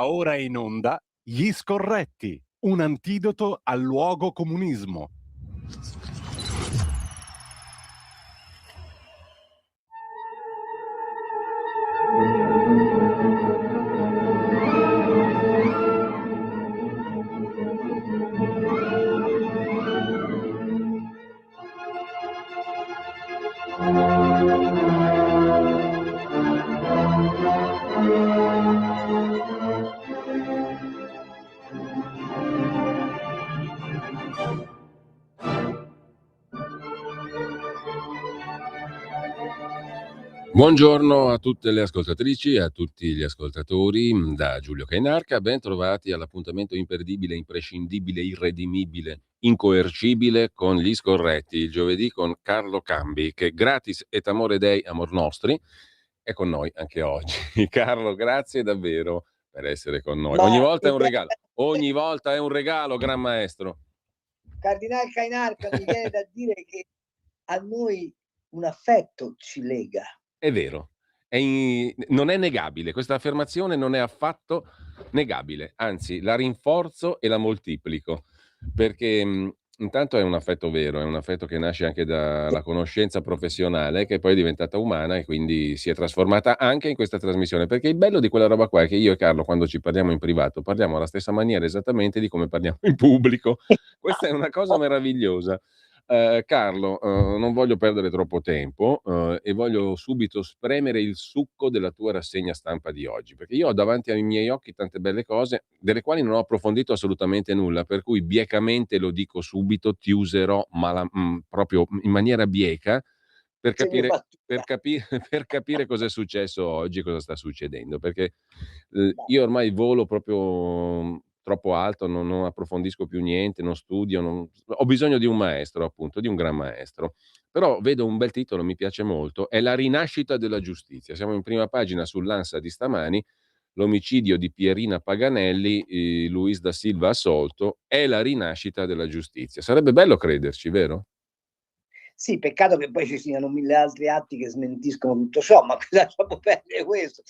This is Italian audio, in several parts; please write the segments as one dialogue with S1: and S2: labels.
S1: Ora in onda Gli Scorretti, un antidoto al luogo comunismo.
S2: Buongiorno a tutte le ascoltatrici e a tutti gli ascoltatori da Giulio Cainarca, ben trovati all'appuntamento imperdibile, imprescindibile, irredimibile, incoercibile con Gli Scorretti, il giovedì con Carlo Cambi, che gratis et amore Dei, amor nostri, è con noi anche oggi. Carlo, grazie davvero per essere con noi. Ogni
S3: Ma
S2: volta è un regalo, ogni volta è un regalo, Gran Maestro.
S3: Cardinal Cainarca, mi viene da dire che a noi un affetto ci lega.
S2: È vero, non è negabile, questa affermazione non è affatto negabile, anzi la rinforzo e la moltiplico, perché intanto è un affetto vero, è un affetto che nasce anche dalla conoscenza professionale, che poi è diventata umana e quindi si è trasformata anche in questa trasmissione, perché il bello di quella roba qua è che io e Carlo, quando ci parliamo in privato, parliamo alla stessa maniera esattamente di come parliamo in pubblico. Questa è una cosa meravigliosa. Carlo, non voglio perdere troppo tempo, e voglio subito spremere il succo della tua rassegna stampa di oggi, perché io ho davanti ai miei occhi tante belle cose, delle quali non ho approfondito assolutamente nulla, per cui biecamente lo dico subito, ti userò proprio in maniera bieca per capire per capire cosa è successo oggi, cosa sta succedendo, perché io ormai volo proprio troppo alto, non approfondisco più niente, non studio, ho bisogno di un maestro, appunto, di un gran maestro. Però vedo un bel titolo, mi piace molto, è La rinascita della giustizia. Siamo in prima pagina sull'Ansa di stamani, l'omicidio di Pierina Paganelli, Luis da Silva assolto, è la rinascita della giustizia. Sarebbe bello crederci, vero?
S3: Sì, peccato che poi ci siano 1000 altri atti che smentiscono tutto ciò, ma cosa lasciamo perdere questo?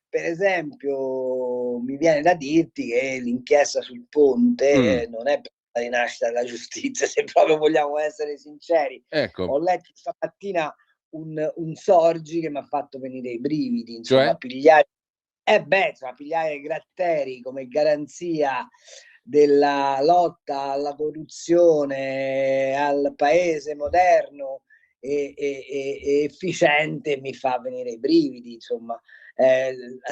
S3: Per esempio, mi viene da dirti che l'inchiesta sul ponte non è per la rinascita della giustizia, se proprio vogliamo essere sinceri.
S2: Ecco,
S3: Ho letto stamattina un Sorgi che mi ha fatto venire i brividi, insomma,
S2: cioè?
S3: pigliare i Gratteri come garanzia della lotta alla corruzione, al paese moderno e efficiente, mi fa venire i brividi, insomma.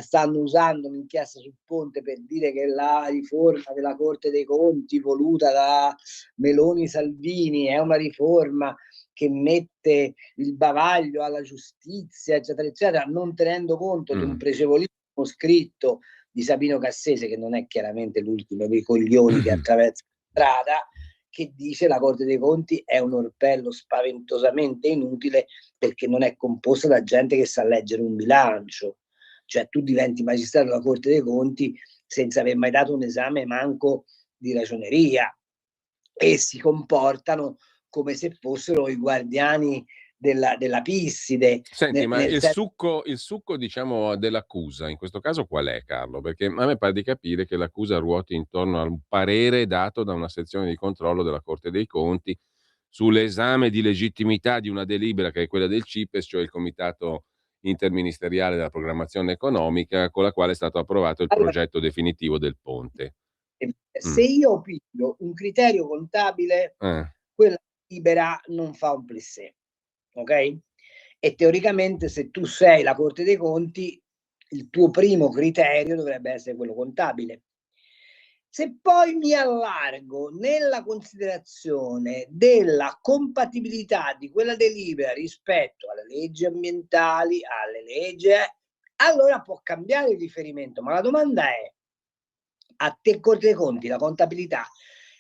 S3: Stanno usando un'inchiesta sul ponte per dire che la riforma della Corte dei Conti voluta da Meloni-Salvini è una riforma che mette il bavaglio alla giustizia, eccetera, eccetera, non tenendo conto di un precevolissimo scritto di Sabino Cassese, che non è chiaramente l'ultimo dei coglioni che attraversa la strada, che dice la Corte dei Conti è un orpello spaventosamente inutile perché non è composta da gente che sa leggere un bilancio. Cioè tu diventi magistrato della Corte dei Conti senza aver mai dato un esame manco di ragioneria e si comportano come se fossero i guardiani della Pisside.
S2: Senti, ma il succo, diciamo, dell'accusa, in questo caso qual è, Carlo? Perché a me pare di capire che l'accusa ruoti intorno a un parere dato da una sezione di controllo della Corte dei Conti sull'esame di legittimità di una delibera che è quella del CIPES, cioè il Comitato Interministeriale della Programmazione Economica, con la quale è stato approvato il
S3: Allora,
S2: progetto definitivo del ponte.
S3: se io piglio un criterio contabile, quella delibera non fa un plissé, ok? E teoricamente se tu sei la Corte dei Conti, il tuo primo criterio dovrebbe essere quello contabile. Se poi mi allargo nella considerazione della compatibilità di quella delibera rispetto alle leggi ambientali, alle leggi, allora può cambiare il riferimento, ma la domanda è: a te Corte dei Conti la compatibilità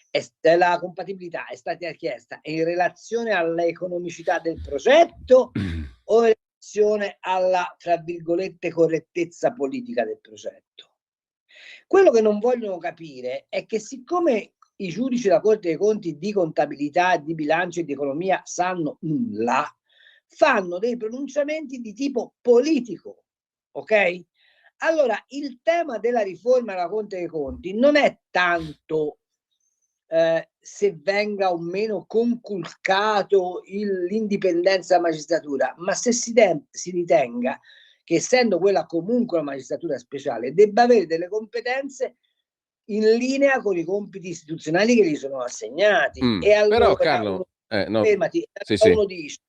S3: è stata chiesta in relazione all'economicità del progetto o in relazione alla, tra virgolette, correttezza politica del progetto? Quello che non vogliono capire è che siccome i giudici della Corte dei Conti di contabilità, di bilancio e di economia sanno nulla, fanno dei pronunciamenti di tipo politico, ok? Allora, il tema della riforma della Corte dei Conti non è tanto se venga o meno conculcato l'indipendenza della magistratura, ma se si ritenga che, essendo quella comunque una magistratura speciale, debba avere delle competenze in linea con i compiti istituzionali che gli sono assegnati. E allora,
S2: però Carlo,
S3: fermati, uno dice,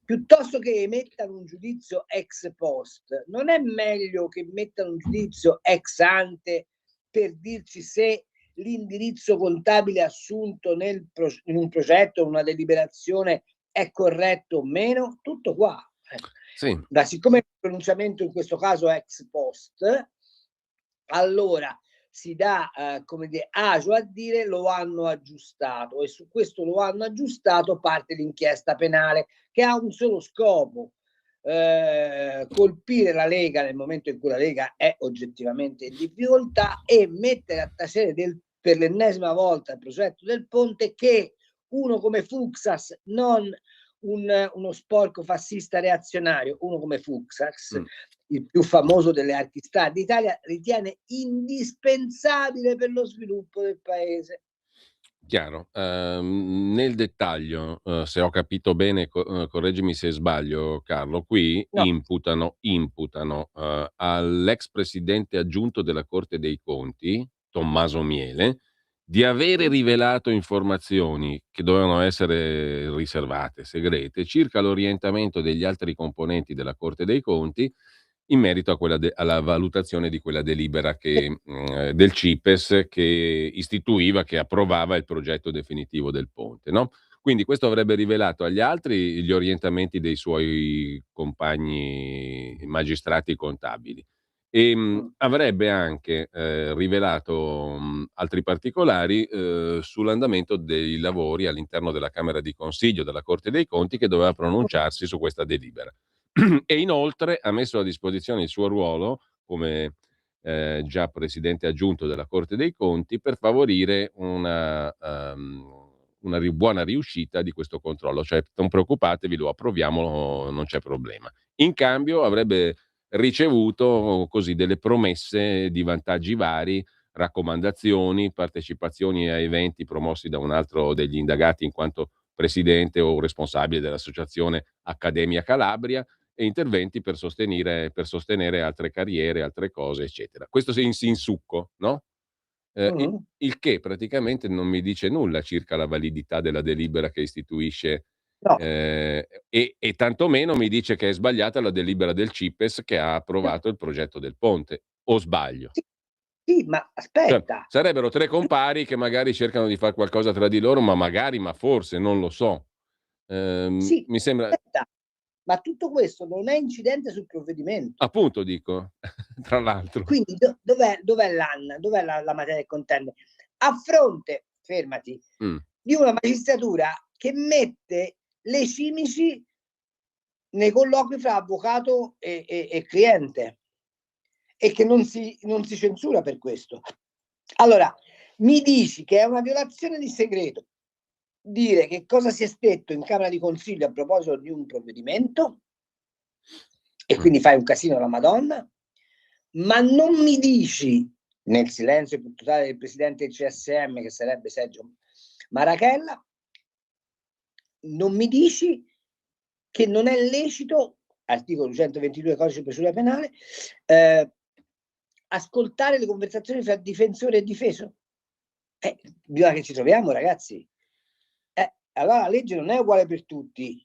S3: piuttosto che emettano un giudizio ex post, non è meglio che emettano un giudizio ex ante per dirci se l'indirizzo contabile assunto in un progetto, in una deliberazione, è corretto o meno? Tutto qua.
S2: Sì.
S3: Ma siccome il pronunciamento in questo caso è ex post, allora si dà come dire, agio a dire lo hanno aggiustato, e su questo lo hanno aggiustato parte l'inchiesta penale, che ha un solo scopo: colpire la Lega nel momento in cui la Lega è oggettivamente in difficoltà e mettere a tacere per l'ennesima volta il progetto del ponte, che uno come Fuksas, non uno sporco fascista reazionario, uno come Fuksas, il più famoso delle archistar d'Italia, ritiene indispensabile per lo sviluppo del paese.
S2: Chiaro. Nel dettaglio, se ho capito bene, correggimi se sbaglio Carlo, qui
S3: No.
S2: imputano all'ex presidente aggiunto della Corte dei Conti, Tommaso Miele, di avere rivelato informazioni che dovevano essere riservate, segrete, circa l'orientamento degli altri componenti della Corte dei Conti in merito a alla valutazione di quella delibera del CIPES, che istituiva, che approvava il progetto definitivo del ponte, no? Quindi questo avrebbe rivelato agli altri gli orientamenti dei suoi compagni magistrati contabili. Avrebbe anche rivelato altri particolari sull'andamento dei lavori all'interno della Camera di Consiglio della Corte dei Conti, che doveva pronunciarsi su questa delibera. E inoltre ha messo a disposizione il suo ruolo come già presidente aggiunto della Corte dei Conti per favorire una buona riuscita di questo controllo, cioè non preoccupatevi, lo approviamo, non c'è problema. In cambio avrebbe ricevuto così delle promesse di vantaggi vari, raccomandazioni, partecipazioni a eventi promossi da un altro degli indagati in quanto presidente o responsabile dell'associazione Accademia Calabria, e interventi per sostenere altre carriere, altre cose, eccetera. Questo in succo, no? Il che praticamente non mi dice nulla circa la validità della delibera che istituisce,
S3: No.
S2: e tantomeno mi dice che è sbagliata la delibera del CIPES che ha approvato il progetto del ponte. O sbaglio?
S3: Sì, ma
S2: Cioè,
S3: aspetta.
S2: sarebbero tre compari che magari cercano di fare qualcosa tra di loro, ma magari, ma forse, non lo so.
S3: Sì,
S2: Mi sembra,
S3: aspetta. Ma tutto questo non è incidente sul provvedimento.
S2: appunto dico, tra l'altro.
S3: Quindi dov'è l'ANNA? Dov'è la materia che contende? A fronte, fermati, di una magistratura che mette le cimici nei colloqui fra avvocato e cliente, e che non si censura per questo. Allora, mi dici che è una violazione di segreto dire che cosa si è detto in Camera di Consiglio a proposito di un provvedimento, e quindi fai un casino alla Madonna, ma non mi dici, nel silenzio più totale del presidente del CSM, che sarebbe Sergio Marachella, non mi dici che non è lecito, articolo 122 codice di procedura penale, ascoltare le conversazioni fra difensore e difeso. Bisogna che ci troviamo, ragazzi. Allora la legge non è uguale per tutti.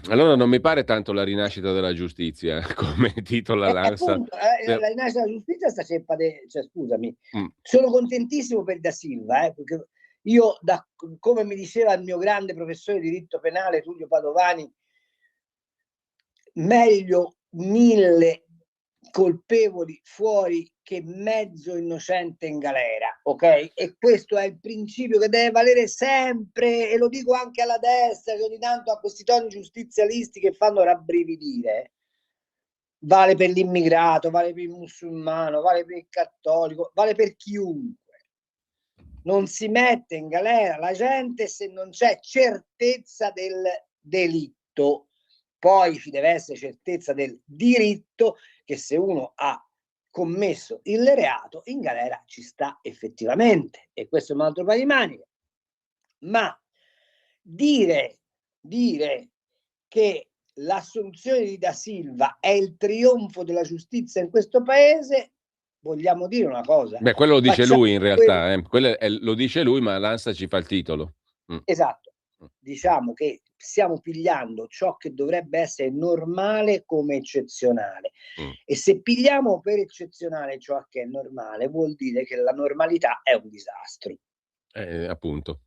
S2: Allora non mi pare tanto la rinascita della giustizia, come titola l'ANSA.
S3: Appunto, la rinascita della giustizia sta ceppa cioè, scusami, sono contentissimo per Da Silva, perché io, come mi diceva il mio grande professore di diritto penale Tullio Padovani, meglio 1000 colpevoli fuori che mezzo innocente in galera, ok? E questo è il principio che deve valere sempre, e lo dico anche alla destra, che ogni tanto ha questi toni giustizialisti che fanno rabbrividire. Vale per l'immigrato, vale per il musulmano, vale per il cattolico, vale per chiunque. Non si mette in galera la gente se non c'è certezza del delitto. Poi ci deve essere certezza del diritto, che se uno ha commesso il reato, in galera ci sta effettivamente, e questo è un altro paio di maniche. Ma dire che l'assoluzione di Da Silva è il trionfo della giustizia in questo paese, vogliamo dire una cosa.
S2: Beh, quello lo dice lui in realtà, lo dice lui, ma l'ANSA ci fa il titolo.
S3: Esatto. Diciamo che stiamo pigliando ciò che dovrebbe essere normale come eccezionale. E se pigliamo per eccezionale ciò che è normale, vuol dire che la normalità è un disastro.
S2: Appunto.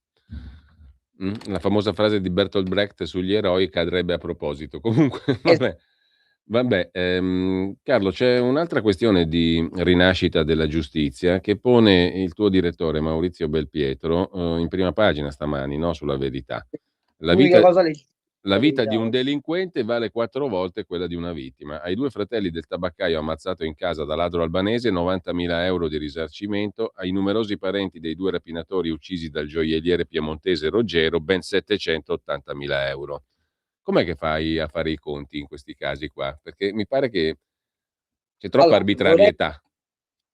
S2: La famosa frase di Bertolt Brecht sugli eroi cadrebbe a proposito. Comunque, vabbè, Carlo, c'è un'altra questione di rinascita della giustizia che pone il tuo direttore Maurizio Belpietro in prima pagina stamani, no? Sulla Verità. La vita di un delinquente vale 4 volte quella di una vittima. Ai 2 fratelli del tabaccaio ammazzato in casa da ladro albanese 90.000 euro di risarcimento, ai numerosi parenti dei 2 rapinatori uccisi dal gioielliere piemontese Roggero ben 780.000 euro. Com'è che fai a fare i conti in questi casi qua? Perché mi pare che c'è troppa arbitrarietà.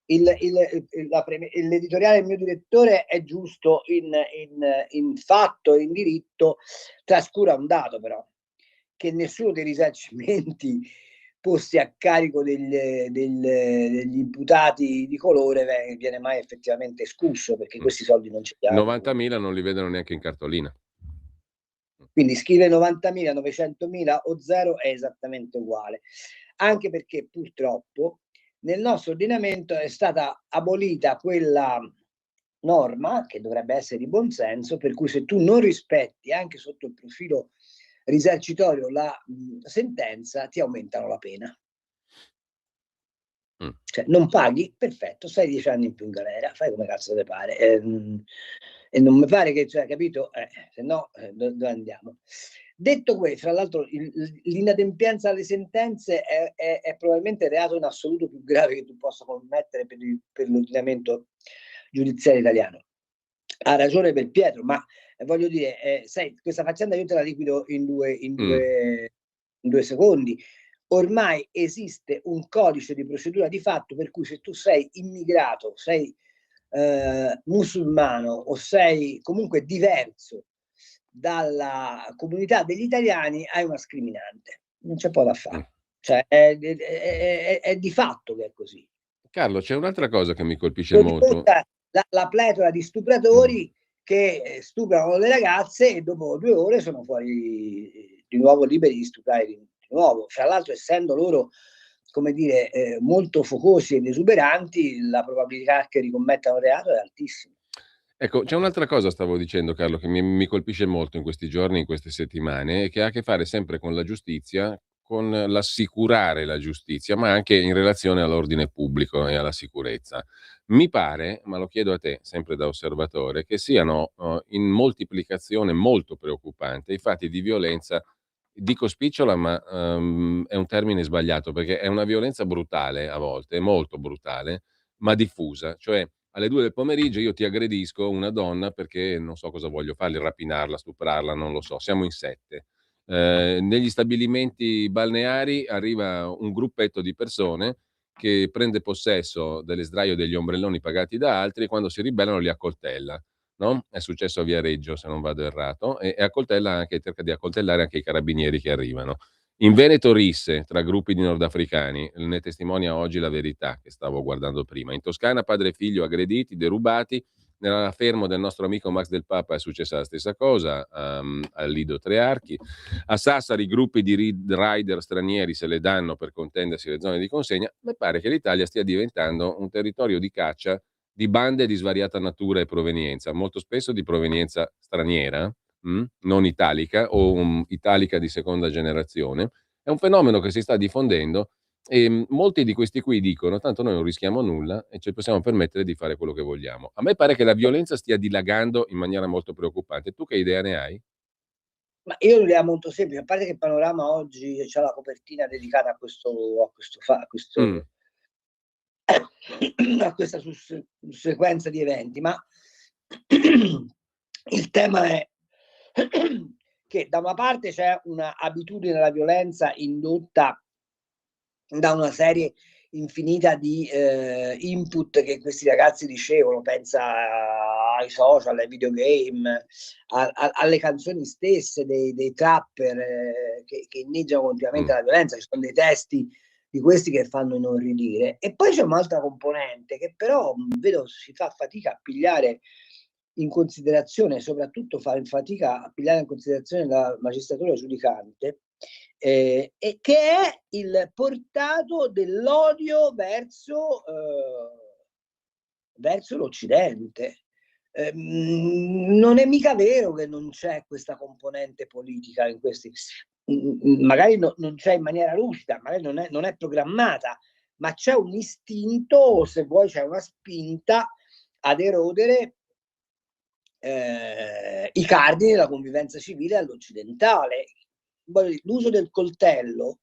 S3: L'editoriale del mio direttore è giusto in fatto, in diritto, trascura un dato però, che nessuno dei risarcimenti posti a carico degli imputati di colore viene mai effettivamente escusso, perché questi soldi non ci hanno.
S2: 90.000 non li vedono neanche in cartolina.
S3: Quindi scrive 90.000, 900.000 o 0 è esattamente uguale, anche perché purtroppo nel nostro ordinamento è stata abolita quella norma, che dovrebbe essere di buon senso, per cui se tu non rispetti anche sotto il profilo risarcitorio la sentenza, ti aumentano la pena. Cioè, non paghi, perfetto, stai 10 anni in più in galera, fai come cazzo ti pare. E non mi pare che, cioè, capito? Se no, dove andiamo? Detto questo, tra l'altro, l'inadempienza alle sentenze è probabilmente il reato in assoluto più grave che tu possa commettere per l'ordinamento giudiziario italiano. Ha ragione Belpietro, ma voglio dire, sai, questa faccenda io te la liquido in due secondi. Ormai esiste un codice di procedura di fatto per cui se tu sei immigrato, sei musulmano o sei comunque diverso dalla comunità degli italiani, hai una scriminante. Non c'è poco da fare. Cioè, è di fatto che è così.
S2: Carlo, c'è un'altra cosa che mi colpisce molto.
S3: La pletora di stupratori che stuprano le ragazze e dopo 2 ore sono fuori di nuovo liberi di stuprare di nuovo. Fra l'altro, essendo loro, come dire, molto focosi ed esuberanti, la probabilità che ricommettano reato è altissima.
S2: Ecco, c'è un'altra cosa, stavo dicendo Carlo, che mi colpisce molto in questi giorni, in queste settimane, e che ha a che fare sempre con la giustizia, con l'assicurare la giustizia, ma anche in relazione all'ordine pubblico e alla sicurezza. Mi pare, ma lo chiedo a te, sempre da osservatore, che siano in moltiplicazione molto preoccupante i fatti di violenza, dico spicciola, ma è un termine sbagliato, perché è una violenza brutale a volte, molto brutale, ma diffusa, cioè alle 2 del pomeriggio io ti aggredisco una donna perché non so cosa voglio farle, rapinarla, stuprarla, non lo so, siamo in 7. Negli stabilimenti balneari arriva un gruppetto di persone che prende possesso delle sdraio degli ombrelloni pagati da altri e quando si ribellano li accoltella. No? È successo a Viareggio, se non vado errato, e accoltella anche, cerca di accoltellare anche i carabinieri che arrivano. In Veneto risse tra gruppi di nordafricani, ne testimonia oggi La Verità, che stavo guardando prima. In Toscana padre e figlio aggrediti, derubati. Nella fermo del nostro amico Max del Papa è successa la stessa cosa, al Lido Tre Archi. A Sassari gruppi di rider stranieri se le danno per contendersi le zone di consegna. Mi pare che l'Italia stia diventando un territorio di caccia di bande di svariata natura e provenienza, molto spesso di provenienza straniera, non italica o italica di seconda generazione. È un fenomeno che si sta diffondendo e molti di questi qui dicono tanto noi non rischiamo nulla e ci possiamo permettere di fare quello che vogliamo. A me pare che la violenza stia dilagando in maniera molto preoccupante. Tu che idea ne hai?
S3: Ma io l'idea molto semplice, a parte che il Panorama oggi c'ha la copertina dedicata a questa sequenza di eventi, ma il tema è che da una parte c'è una abitudine alla violenza indotta da una serie infinita di input che questi ragazzi ricevono, pensa ai social, ai videogame, alle canzoni stesse dei trapper che inneggiano continuamente alla violenza. Ci sono dei testi di questi che fanno inorridire. E poi c'è un'altra componente che però vedo si fa fatica a pigliare in considerazione, soprattutto fa fatica a pigliare in considerazione la magistratura giudicante, e che è il portato dell'odio verso l'Occidente. Non è mica vero che non c'è questa componente politica in questi, magari non c'è in maniera lucida, magari non è programmata, ma c'è un istinto, o se vuoi c'è una spinta ad erodere i cardini della convivenza civile all'occidentale. L'uso del coltello,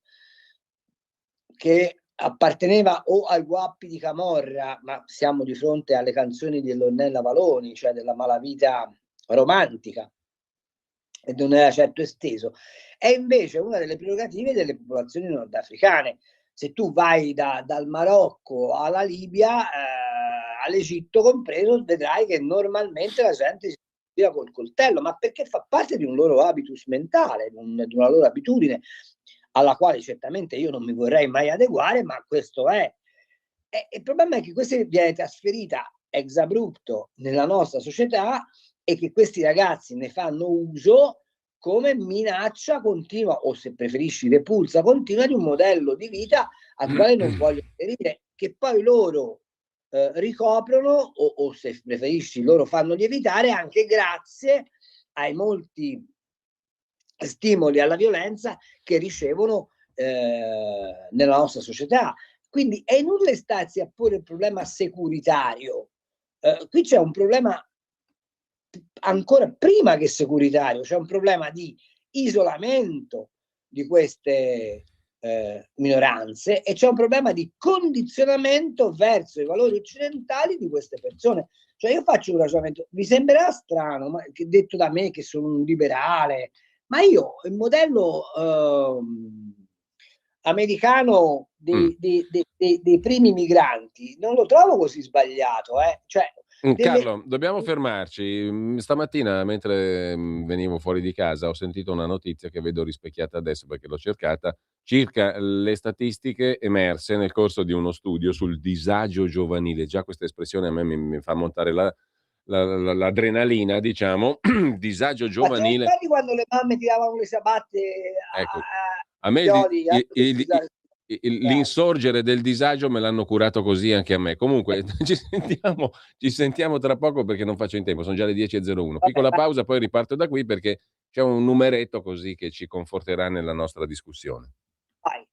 S3: che apparteneva o ai guappi di Camorra, ma siamo di fronte alle canzoni di Ornella Valoni, cioè della malavita romantica, e non era certo esteso, è invece una delle prerogative delle popolazioni nordafricane. Se tu vai dal Marocco alla Libia, all'Egitto compreso, vedrai che normalmente la gente si tira col coltello, ma perché fa parte di un loro habitus mentale, di una loro abitudine, alla quale certamente io non mi vorrei mai adeguare, ma questo è. E il problema è che questa viene trasferita ex abrupto nella nostra società e che questi ragazzi ne fanno uso come minaccia continua, o se preferisci repulsa continua, di un modello di vita al quale non voglio aderire, che poi loro ricoprono, o se preferisci loro fanno lievitare, anche grazie ai molti stimoli alla violenza che ricevono nella nostra società. Quindi è inutile starsi a porre il problema securitario. Qui c'è un problema ancora prima che securitario, c'è un problema di isolamento di queste minoranze, e c'è un problema di condizionamento verso i valori occidentali di queste persone. Cioè io faccio un ragionamento, vi sembrerà strano, ma che detto da me che sono un liberale, ma io il modello americano dei primi migranti non lo trovo così sbagliato, cioè
S2: Carlo, dobbiamo fermarci. Stamattina, mentre venivo fuori di casa, ho sentito una notizia che vedo rispecchiata adesso perché l'ho cercata, circa le statistiche emerse nel corso di uno studio sul disagio giovanile. Già questa espressione a me mi fa montare l'adrenalina, diciamo. Disagio giovanile.
S3: Ma quando le mamme tiravano le ciabatte
S2: a me l'insorgere del disagio me l'hanno curato così anche a me. Comunque ci sentiamo tra poco perché non faccio in tempo, sono già le 10:01. Piccola pausa, poi riparto da qui perché c'è un numeretto così che ci conforterà nella nostra discussione.
S3: Vai.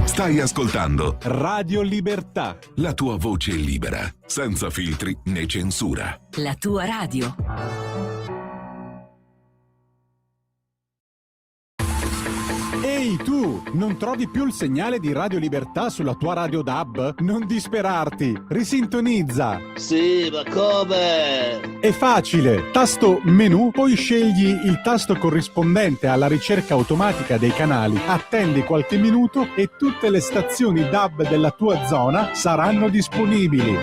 S4: Stai ascoltando
S1: Radio Libertà,
S4: la tua voce libera, senza filtri né censura.
S5: La tua radio.
S1: Ehi tu, non trovi più il segnale di Radio Libertà sulla tua radio DAB? Non disperarti, risintonizza.
S6: Sì, ma come?
S1: È facile, tasto menu, poi scegli il tasto corrispondente alla ricerca automatica dei canali, attendi qualche minuto e tutte le stazioni DAB della tua zona saranno disponibili.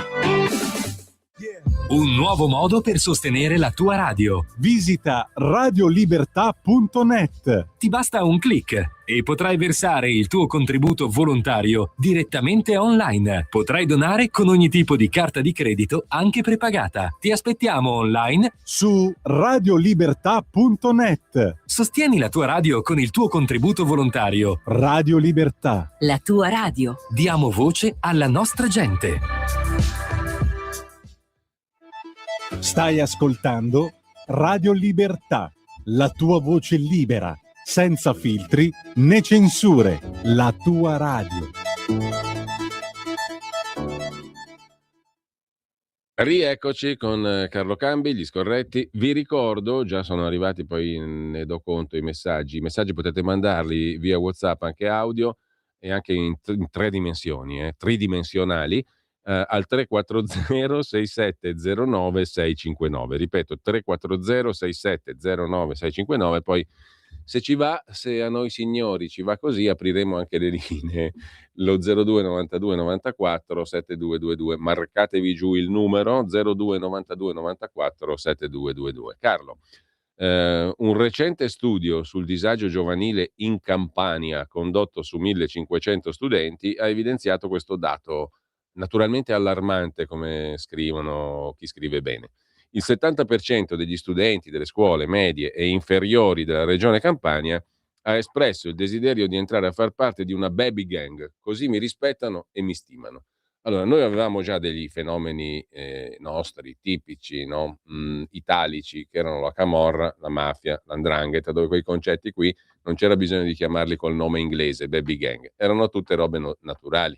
S7: Un nuovo modo per sostenere la tua radio.
S1: Visita radiolibertà.net.
S7: Ti basta un click e potrai versare il tuo contributo volontario direttamente online. Potrai donare con ogni tipo di carta di credito, anche prepagata. Ti aspettiamo online
S1: su radiolibertà.net.
S7: Sostieni la tua radio con il tuo contributo volontario.
S1: Radio Libertà.
S5: La tua radio.
S7: Diamo voce alla nostra gente.
S1: Stai ascoltando Radio Libertà, la tua voce libera, senza filtri né censure, la tua radio.
S2: Rieccoci con Carlo Cambi, gli scorretti. Vi ricordo, già sono arrivati, poi ne do conto, i messaggi. I messaggi potete mandarli via WhatsApp, anche audio e anche in tre dimensioni, tridimensionali. Al 340 6709 659, ripeto 340 6709 659, poi Se a noi signori ci va così, apriremo anche le linee, lo 02 92 94 7222. Marcatevi giù il numero 02 92 94 7222. Carlo, un recente studio sul disagio giovanile in Campania, condotto su 1500 studenti, ha evidenziato questo dato naturalmente allarmante, come scrivono chi scrive bene. Il 70% degli studenti delle scuole medie e inferiori della regione Campania ha espresso il desiderio di entrare a far parte di una baby gang, così mi rispettano e mi stimano. Allora, noi avevamo già degli fenomeni nostri, tipici, no? Italici, che erano la camorra, la mafia, l''ndrangheta, dove quei concetti qui non c'era bisogno di chiamarli col nome inglese, baby gang, erano tutte robe naturali.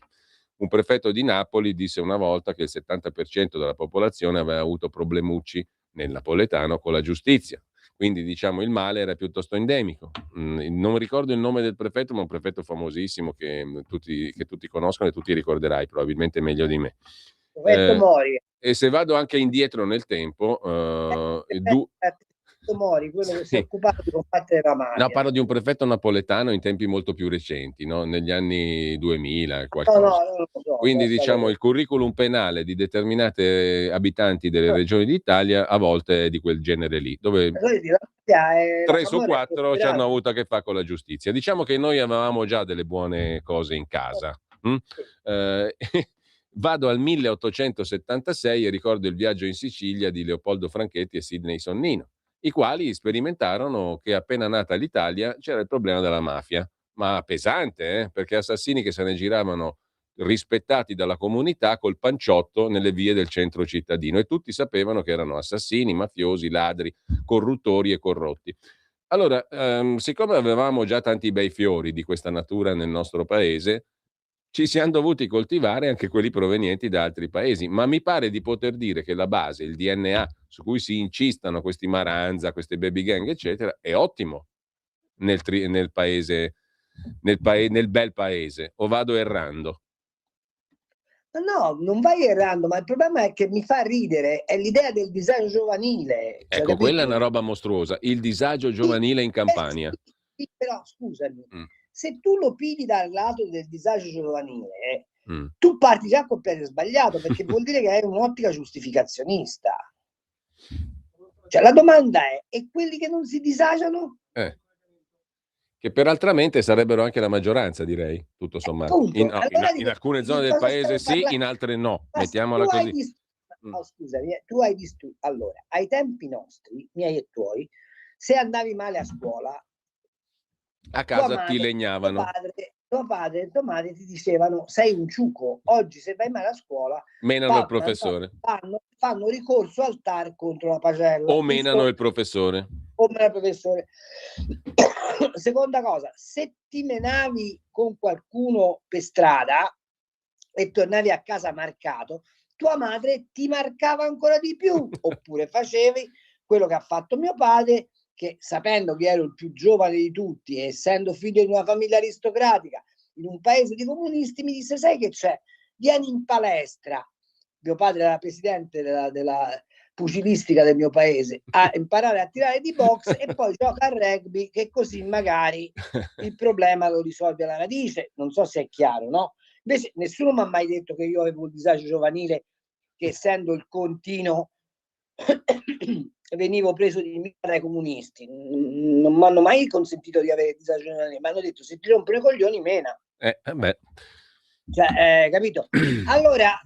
S2: Un prefetto di Napoli disse una volta che il 70% della popolazione aveva avuto problemucci nel napoletano con la giustizia. Quindi diciamo il male era piuttosto endemico. Non ricordo il nome del prefetto, ma un prefetto famosissimo che tutti conoscono e tu ti ricorderai probabilmente meglio di me.
S3: Prefetto Mori.
S2: E se vado anche indietro nel tempo,
S3: Mori, quello che si è
S2: sì.
S3: occupato di combattere la mafia.
S2: No, parlo di un prefetto napoletano in tempi molto più recenti, no? Negli anni 2000 qualcosa.
S3: No, non lo so.
S2: Quindi diciamo il curriculum penale di determinate abitanti delle regioni d'Italia a volte è di quel genere lì, dove 3 su 4 ci hanno avuto a che fare con la giustizia. Diciamo che noi avevamo già delle buone cose in casa. Vado al 1876 e ricordo il viaggio in Sicilia di Leopoldo Franchetti e Sidney Sonnino, i quali sperimentarono che appena nata l'Italia c'era il problema della mafia, ma pesante, perché assassini che se ne giravano rispettati dalla comunità col panciotto nelle vie del centro cittadino, e tutti sapevano che erano assassini, mafiosi, ladri, corruttori e corrotti. Allora, siccome avevamo già tanti bei fiori di questa natura nel nostro paese, ci siamo dovuti coltivare anche quelli provenienti da altri paesi, ma mi pare di poter dire che la base, il DNA su cui si incistano questi Maranza, queste baby gang, eccetera, è ottimo nel paese, nel bel paese. O vado errando?
S3: No, non vai errando, ma il problema è che mi fa ridere, è l'idea del disagio giovanile. Cioè,
S2: ecco, quella è una roba mostruosa, il disagio giovanile in Campania.
S3: Sì, però scusami, se tu lo pigli dal lato del disagio giovanile, tu parti già col piede sbagliato, perché vuol dire che hai un'ottica giustificazionista. Cioè la domanda è, e quelli che non si disagiano?
S2: Che peraltramente sarebbero anche la maggioranza, direi, tutto sommato. In alcune zone del paese sì, in altre no. Mettiamola così.
S3: Scusami, tu hai visto, allora, ai tempi nostri, miei e tuoi, se andavi male a scuola,
S2: a casa ti legnavano.
S3: Tuo padre e tua madre ti dicevano sei un ciuco. Oggi se vai male a scuola
S2: menano il professore,
S3: fanno ricorso al TAR contro la pagella
S2: o menano il professore.
S3: Seconda cosa, se ti menavi con qualcuno per strada e tornavi a casa marcato, tua madre ti marcava ancora di più. Oppure facevi quello che ha fatto mio padre, che sapendo che ero il più giovane di tutti e essendo figlio di una famiglia aristocratica in un paese di comunisti, mi disse: sai che c'è? Vieni in palestra. Mio padre era presidente della pugilistica del mio paese, a imparare a tirare di box e poi gioca a rugby, che così magari il problema lo risolve alla radice. Non so se è chiaro, no? Invece nessuno mi ha mai detto che io avevo il disagio giovanile, che essendo il contino venivo preso di mira dai comunisti. Non mi hanno mai consentito di avere disagio giovanile, mi hanno detto: se ti rompono i coglioni, mena. Cioè, capito? Allora,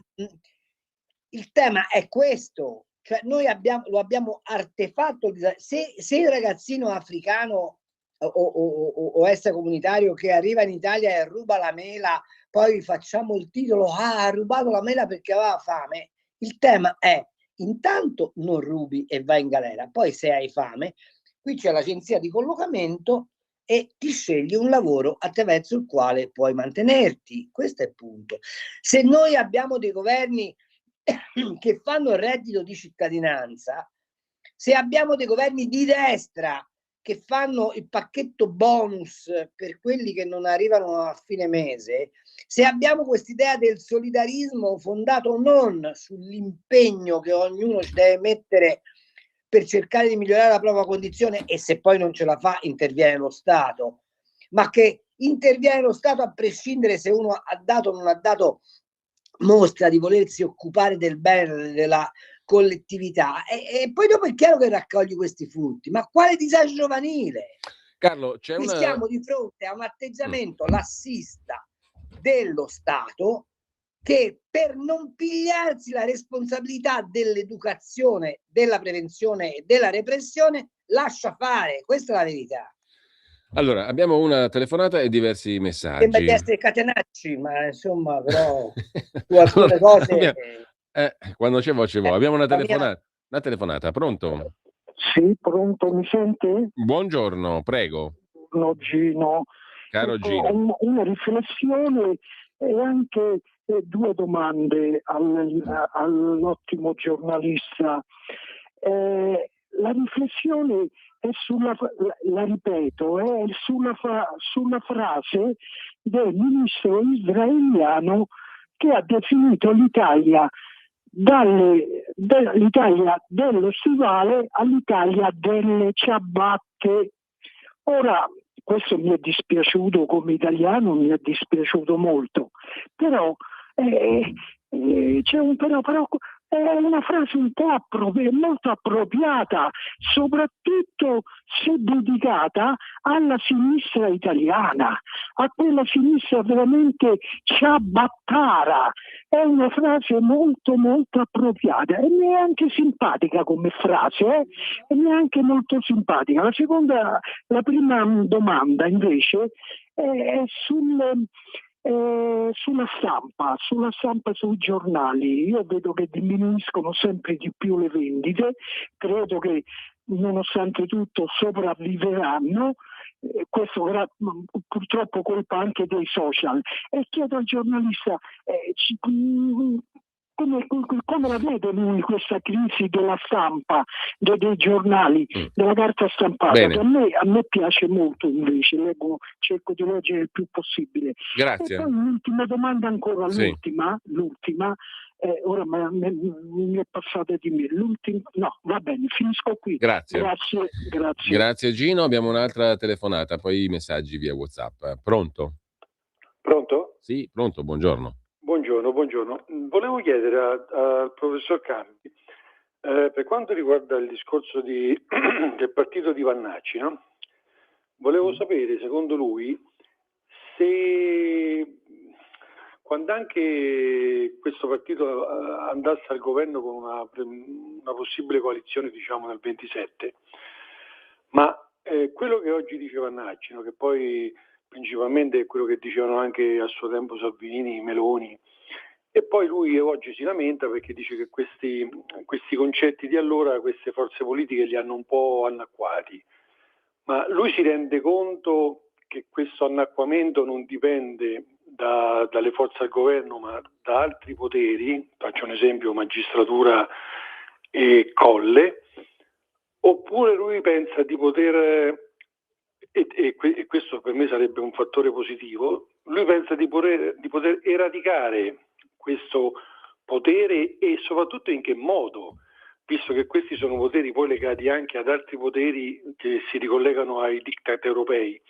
S3: il tema è questo, cioè noi lo abbiamo artefatto. Se il ragazzino africano o extracomunitario che arriva in Italia e ruba la mela, poi facciamo il titolo: ha rubato la mela perché aveva fame. Il tema è: intanto non rubi e vai in galera, poi se hai fame, qui c'è l'agenzia di collocamento e ti scegli un lavoro attraverso il quale puoi mantenerti. Questo è il punto. Se noi abbiamo dei governi che fanno il reddito di cittadinanza, se abbiamo dei governi di destra che fanno il pacchetto bonus per quelli che non arrivano a fine mese, se abbiamo quest'idea del solidarismo fondato non sull'impegno che ognuno ci deve mettere per cercare di migliorare la propria condizione, e se poi non ce la fa interviene lo Stato, ma che interviene lo Stato a prescindere se uno ha dato o non ha dato mostra di volersi occupare del bene della collettività, e poi dopo è chiaro che raccogli questi frutti. Ma quale disagio giovanile?
S2: Carlo, c'è
S3: Qui
S2: una...
S3: siamo di fronte a un atteggiamento lassista dello Stato che, per non pigliarsi la responsabilità dell'educazione, della prevenzione e della repressione, lascia fare. Questa è la verità.
S2: Allora, abbiamo una telefonata e diversi
S3: Sembra
S2: messaggi.
S3: di essere Catenacci, ma insomma, però su alcune cose...
S2: Quando c'è voce vuoi. Abbiamo una
S3: la mia-
S2: telefonata, pronto?
S8: Sì, pronto, mi sente?
S2: Buongiorno, prego.
S8: No, Gino.
S2: Caro
S8: Ecco,
S2: Gino.
S8: una riflessione e anche due domande all'ottimo giornalista. La riflessione è la ripeto, è sulla frase del ministro israeliano che ha definito l'Italia dall'Italia dello stivale all'Italia delle ciabatte. Ora, questo mi è dispiaciuto come italiano, mi è dispiaciuto molto, però c'è un però è una frase un po' molto appropriata, soprattutto se dedicata alla sinistra italiana, a quella sinistra veramente ciabattara. È una frase molto molto appropriata e mi è anche simpatica come frase, e mi è anche molto simpatica. La prima domanda invece è sulla stampa, sui giornali. Io vedo che diminuiscono sempre di più le vendite, credo che nonostante tutto sopravviveranno, questo purtroppo colpa anche dei social. E chiedo al giornalista come la vede lui questa crisi della stampa, dei giornali, della carta stampata,
S2: Bene.
S8: che a me piace molto invece, cerco di leggere il più possibile.
S2: Grazie.
S8: E poi l'ultima domanda ancora,
S2: Sì.
S8: l'ultima, ora mi è passata di me, no, va bene, finisco qui.
S2: Grazie.
S8: Grazie
S2: Gino, abbiamo un'altra telefonata, poi i messaggi via WhatsApp. Pronto?
S9: Pronto?
S2: Sì, pronto, buongiorno.
S9: Buongiorno. Volevo chiedere al professor Campi, per quanto riguarda il discorso del partito di Vannacci, no? Volevo sapere, secondo lui, se quando anche questo partito andasse al governo con una possibile coalizione, diciamo, nel 27, ma quello che oggi dice Vannacci, no, che poi principalmente è quello che dicevano anche a suo tempo Salvini, Meloni, e poi lui oggi si lamenta perché dice che questi concetti di allora, queste forze politiche li hanno un po' annacquati, ma lui si rende conto che questo annacquamento non dipende dalle forze al governo, ma da altri poteri, faccio un esempio, magistratura e Colle, oppure lui pensa di poter... E questo per me sarebbe un fattore positivo, lui pensa di poter eradicare questo potere, e soprattutto in che modo, visto che questi sono poteri poi legati anche ad altri poteri che si ricollegano ai diktat europei.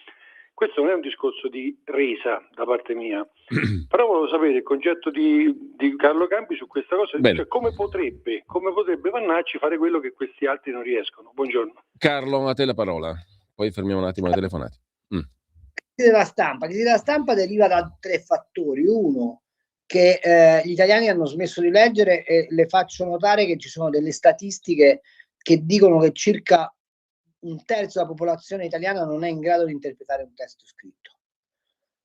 S9: Questo non è un discorso di resa da parte mia, però volevo sapere il concetto di Carlo Campi su questa cosa, cioè come potrebbe Vannacci fare quello che questi altri non riescono. Buongiorno.
S2: Carlo, a te la parola. Poi fermiamo un attimo le telefonate.
S3: Crisi della stampa deriva da tre fattori. Uno, che gli italiani hanno smesso di leggere, e le faccio notare che ci sono delle statistiche che dicono che circa un terzo della popolazione italiana non è in grado di interpretare un testo scritto.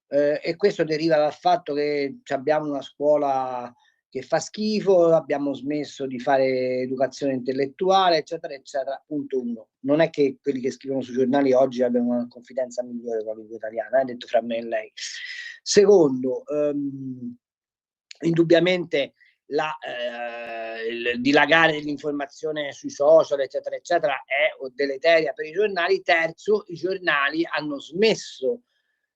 S3: E questo deriva dal fatto che abbiamo una scuola che fa schifo, abbiamo smesso di fare educazione intellettuale, eccetera, eccetera. Punto uno. Non è che quelli che scrivono sui giornali oggi abbiano una confidenza migliore con la lingua italiana, detto fra me e lei. Secondo, indubbiamente il dilagare dell'informazione sui social, eccetera, eccetera, è deleteria per i giornali. Terzo, i giornali hanno smesso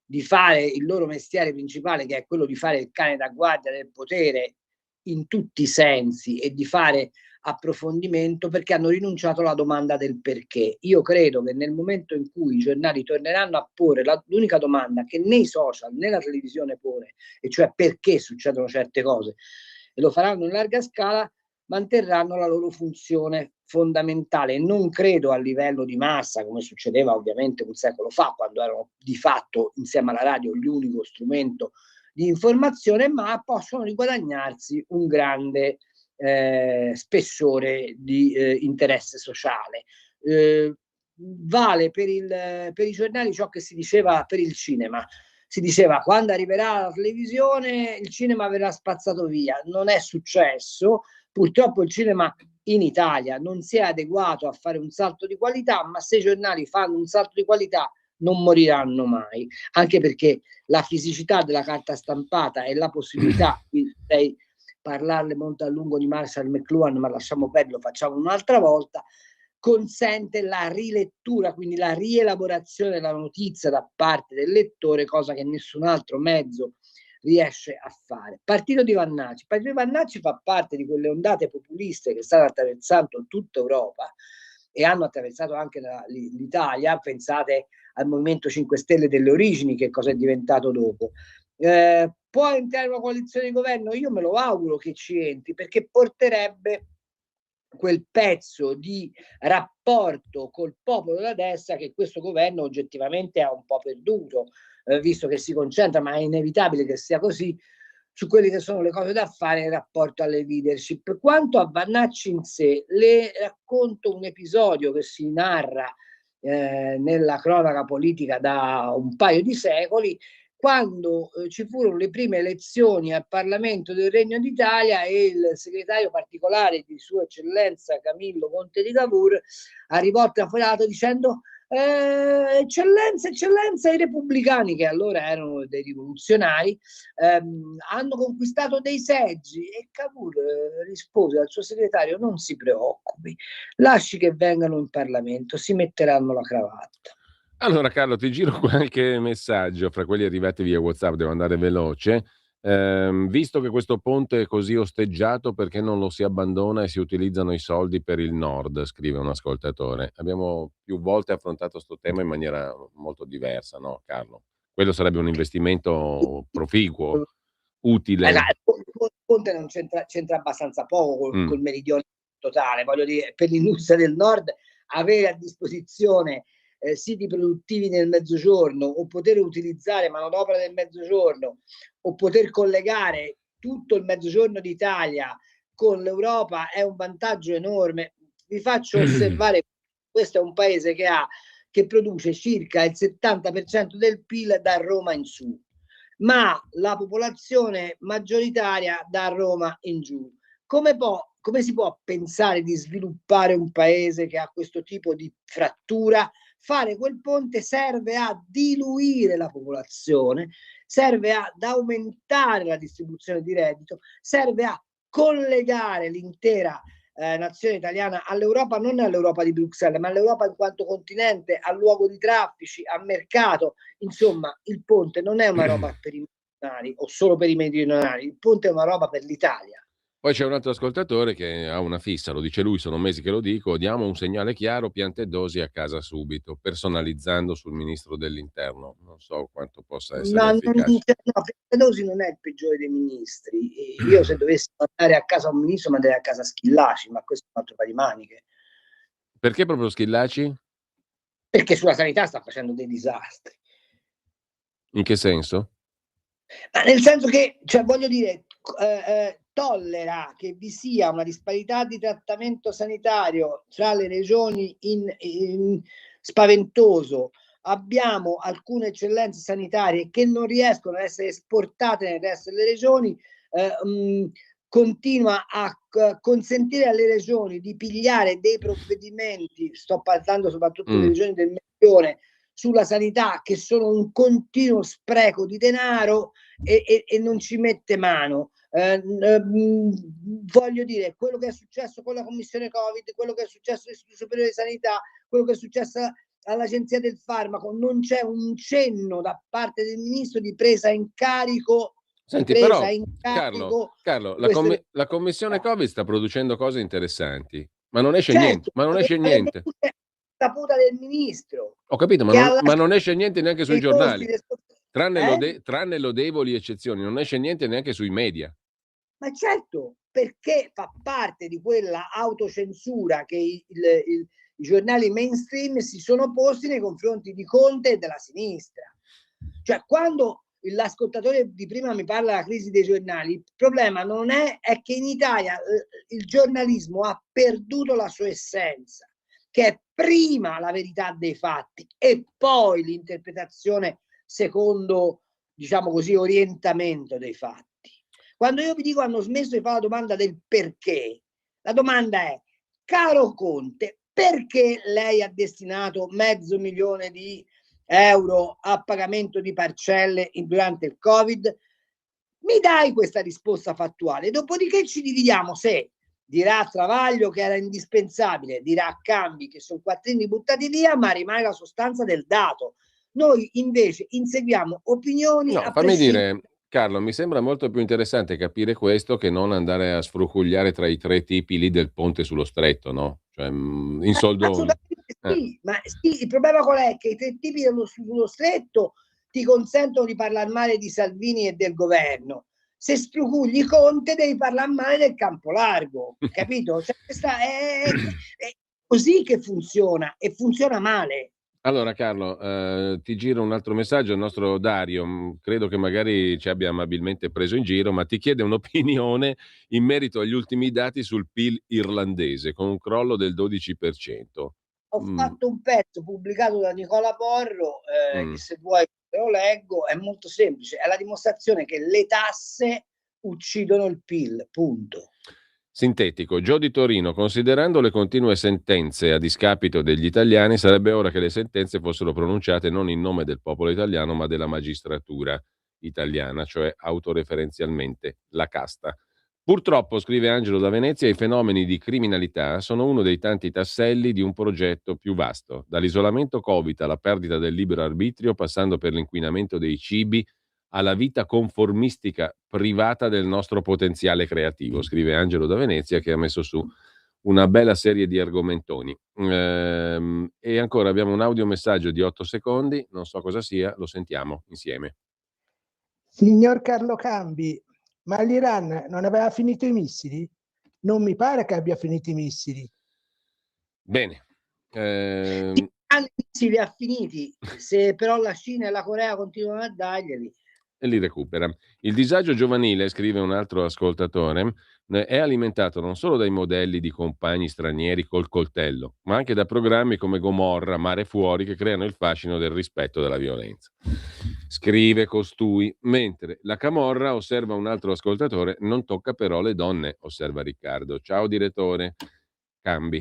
S3: di fare il loro mestiere principale, che è quello di fare il cane da guardia del potere in tutti i sensi e di fare approfondimento, perché hanno rinunciato alla domanda del perché. Io credo che nel momento in cui i giornali torneranno a porre l'unica domanda che né i social né la televisione pone, e cioè perché succedono certe cose, e lo faranno in larga scala, manterranno la loro funzione fondamentale. Non credo a livello di massa, come succedeva ovviamente un secolo fa, quando erano di fatto insieme alla radio l'unico strumento di informazione, ma possono riguadagnarsi un grande spessore di interesse sociale. Vale per i giornali ciò che si diceva per il cinema. Si diceva quando arriverà la televisione il cinema verrà spazzato via. Non è successo. Purtroppo il cinema in Italia non si è adeguato a fare un salto di qualità, ma se i giornali fanno un salto di qualità non moriranno mai, anche perché la fisicità della carta stampata e la possibilità di parlarle molto a lungo di Marshall McLuhan, ma lasciamo perdere, lo facciamo un'altra volta, consente la rilettura, quindi la rielaborazione della notizia da parte del lettore, cosa che nessun altro mezzo riesce a fare. Partito di Vannacci fa parte di quelle ondate populiste che stanno attraversando tutta Europa e hanno attraversato anche l'Italia. Pensate al Movimento 5 Stelle delle origini, che cosa è diventato dopo. Può entrare una coalizione di governo? Io me lo auguro che ci entri, perché porterebbe quel pezzo di rapporto col popolo della destra che questo governo oggettivamente ha un po' perduto, visto che si concentra, ma è inevitabile che sia così, su quelle che sono le cose da fare in rapporto alle leadership. Quanto a Vannacci in sé, le racconto un episodio che si narra nella cronaca politica da un paio di secoli, quando ci furono le prime elezioni al Parlamento del Regno d'Italia e il segretario particolare di Sua Eccellenza Camillo Conte di Cavour arrivò trafelato dicendo eccellenza, i repubblicani, che allora erano dei rivoluzionari, hanno conquistato dei seggi, e Cavour rispose al suo segretario: non si preoccupi, lasci che vengano in Parlamento, si metteranno la cravatta.
S2: Allora Carlo, ti giro qualche messaggio fra quelli arrivati via WhatsApp, devo andare veloce. Visto che questo ponte è così osteggiato, perché non lo si abbandona e si utilizzano i soldi per il nord, scrive un ascoltatore. Abbiamo più volte affrontato questo tema in maniera molto diversa, no Carlo? Quello sarebbe un investimento proficuo, utile.
S3: Il ponte non c'entra abbastanza poco col meridione totale, voglio dire, per l'industria del nord avere a disposizione siti produttivi nel mezzogiorno, o poter utilizzare manodopera del mezzogiorno, o poter collegare tutto il mezzogiorno d'Italia con l'Europa è un vantaggio enorme. Vi faccio osservare che questo è un paese che produce circa il 70% del PIL da Roma in su, ma la popolazione maggioritaria da Roma in giù. Come si può pensare di sviluppare un paese che ha questo tipo di frattura? Fare quel ponte serve a diluire la popolazione, serve ad aumentare la distribuzione di reddito, serve a collegare l'intera nazione italiana all'Europa, non all'Europa di Bruxelles, ma all'Europa in quanto continente, a luogo di traffici, a mercato. Insomma, il ponte non è una roba per i meridionali o solo per i meridionali, il ponte è una roba per l'Italia.
S2: Poi c'è un altro ascoltatore che ha una fissa, lo dice lui, sono mesi che lo dico: diamo un segnale chiaro, piante e dosi a casa subito, personalizzando sul ministro dell'interno. Non so quanto possa essere efficace.
S3: Piantedosi non è il peggiore dei ministri. Io se dovessi andare a casa un ministro manderei a casa Schillaci, ma questo è un altro paio di maniche.
S2: Perché proprio Schillaci?
S3: Perché sulla sanità sta facendo dei disastri.
S2: In che senso?
S3: Ma nel senso che, cioè, voglio dire, tollera che vi sia una disparità di trattamento sanitario tra le regioni in spaventoso. Abbiamo alcune eccellenze sanitarie che non riescono ad essere esportate nel resto delle regioni, continua a consentire alle regioni di pigliare dei provvedimenti, sto parlando soprattutto delle regioni del meridione, sulla sanità, che sono un continuo spreco di denaro e non ci mette mano. Voglio dire, quello che è successo con la commissione Covid, quello che è successo all'Istituto Superiore di Sanità, quello che è successo all'Agenzia del Farmaco, non c'è un cenno da parte del ministro di presa in carico
S2: Senti,
S3: presa
S2: però,
S3: in carico.
S2: Carlo,
S3: queste-
S2: la commissione Covid sta producendo cose interessanti, ma non esce
S3: Certo,
S2: niente, ma non esce
S3: alle
S2: niente.
S3: saputa del ministro,
S2: Ho capito,
S3: che ha
S2: ma non esce niente neanche sui
S3: i costi
S2: giornali, tranne lodevoli eccezioni, non esce niente neanche sui media.
S3: Ma certo, perché fa parte di quella autocensura che i giornali mainstream si sono posti nei confronti di Conte e della sinistra. Cioè, quando l'ascoltatore di prima mi parla della crisi dei giornali, il problema non è che in Italia il giornalismo ha perduto la sua essenza, che è prima la verità dei fatti e poi l'interpretazione secondo, diciamo così, orientamento dei fatti. Quando io vi dico hanno smesso di fare la domanda del perché, la domanda è: caro Conte, perché lei ha destinato €500.000 di euro a pagamento di parcelle durante il Covid? Mi dai questa risposta fattuale, dopodiché ci dividiamo se dirà Travaglio che era indispensabile, dirà Cambi che sono quattrini buttati via, ma rimane la sostanza del dato. Noi invece inseguiamo opinioni
S2: No,
S3: a
S2: fammi
S3: prescindere.
S2: dire, Carlo, mi sembra molto più interessante capire questo che non andare a sfrucugliare tra i tre tipi lì del ponte sullo stretto, no? Cioè, in soldoni.
S3: Assolutamente sì, ma sì, il problema qual è? Che i tre tipi sullo stretto ti consentono di parlare male di Salvini e del governo. Se sfrucugli Conte devi parlare male del campo largo, capito? Cioè, è così che funziona e funziona male.
S2: Allora Carlo, ti giro un altro messaggio, il nostro Dario, credo che magari ci abbia amabilmente preso in giro, ma ti chiede un'opinione in merito agli ultimi dati sul PIL irlandese, con un crollo del 12%.
S3: Ho fatto un pezzo pubblicato da Nicola Porro, che se vuoi te lo leggo, è molto semplice, è la dimostrazione che le tasse uccidono il PIL, punto.
S2: Sintetico, Gio di Torino, considerando le continue sentenze a discapito degli italiani, sarebbe ora che le sentenze fossero pronunciate non in nome del popolo italiano, ma della magistratura italiana, cioè autoreferenzialmente la casta. Purtroppo, scrive Angelo da Venezia, i fenomeni di criminalità sono uno dei tanti tasselli di un progetto più vasto, dall'isolamento Covid alla perdita del libero arbitrio, passando per l'inquinamento dei cibi, alla vita conformistica privata del nostro potenziale creativo, scrive Angelo da Venezia, che ha messo su una bella serie di argomentoni. E ancora abbiamo un audiomessaggio di 8 secondi, non so cosa sia, lo sentiamo insieme.
S10: Signor Carlo Cambi, ma l'Iran non aveva finito i missili? Non mi pare che abbia finito i missili.
S2: Bene.
S3: Si li ha finiti, se però la Cina e la Corea continuano a darglieli.
S2: E li recupera. Il disagio giovanile, scrive un altro ascoltatore, è alimentato non solo dai modelli di compagni stranieri col coltello, ma anche da programmi come Gomorra, Mare Fuori, che creano il fascino del rispetto della violenza. Scrive costui, mentre la camorra, osserva un altro ascoltatore, non tocca però le donne, osserva Riccardo. Ciao direttore. Cambi.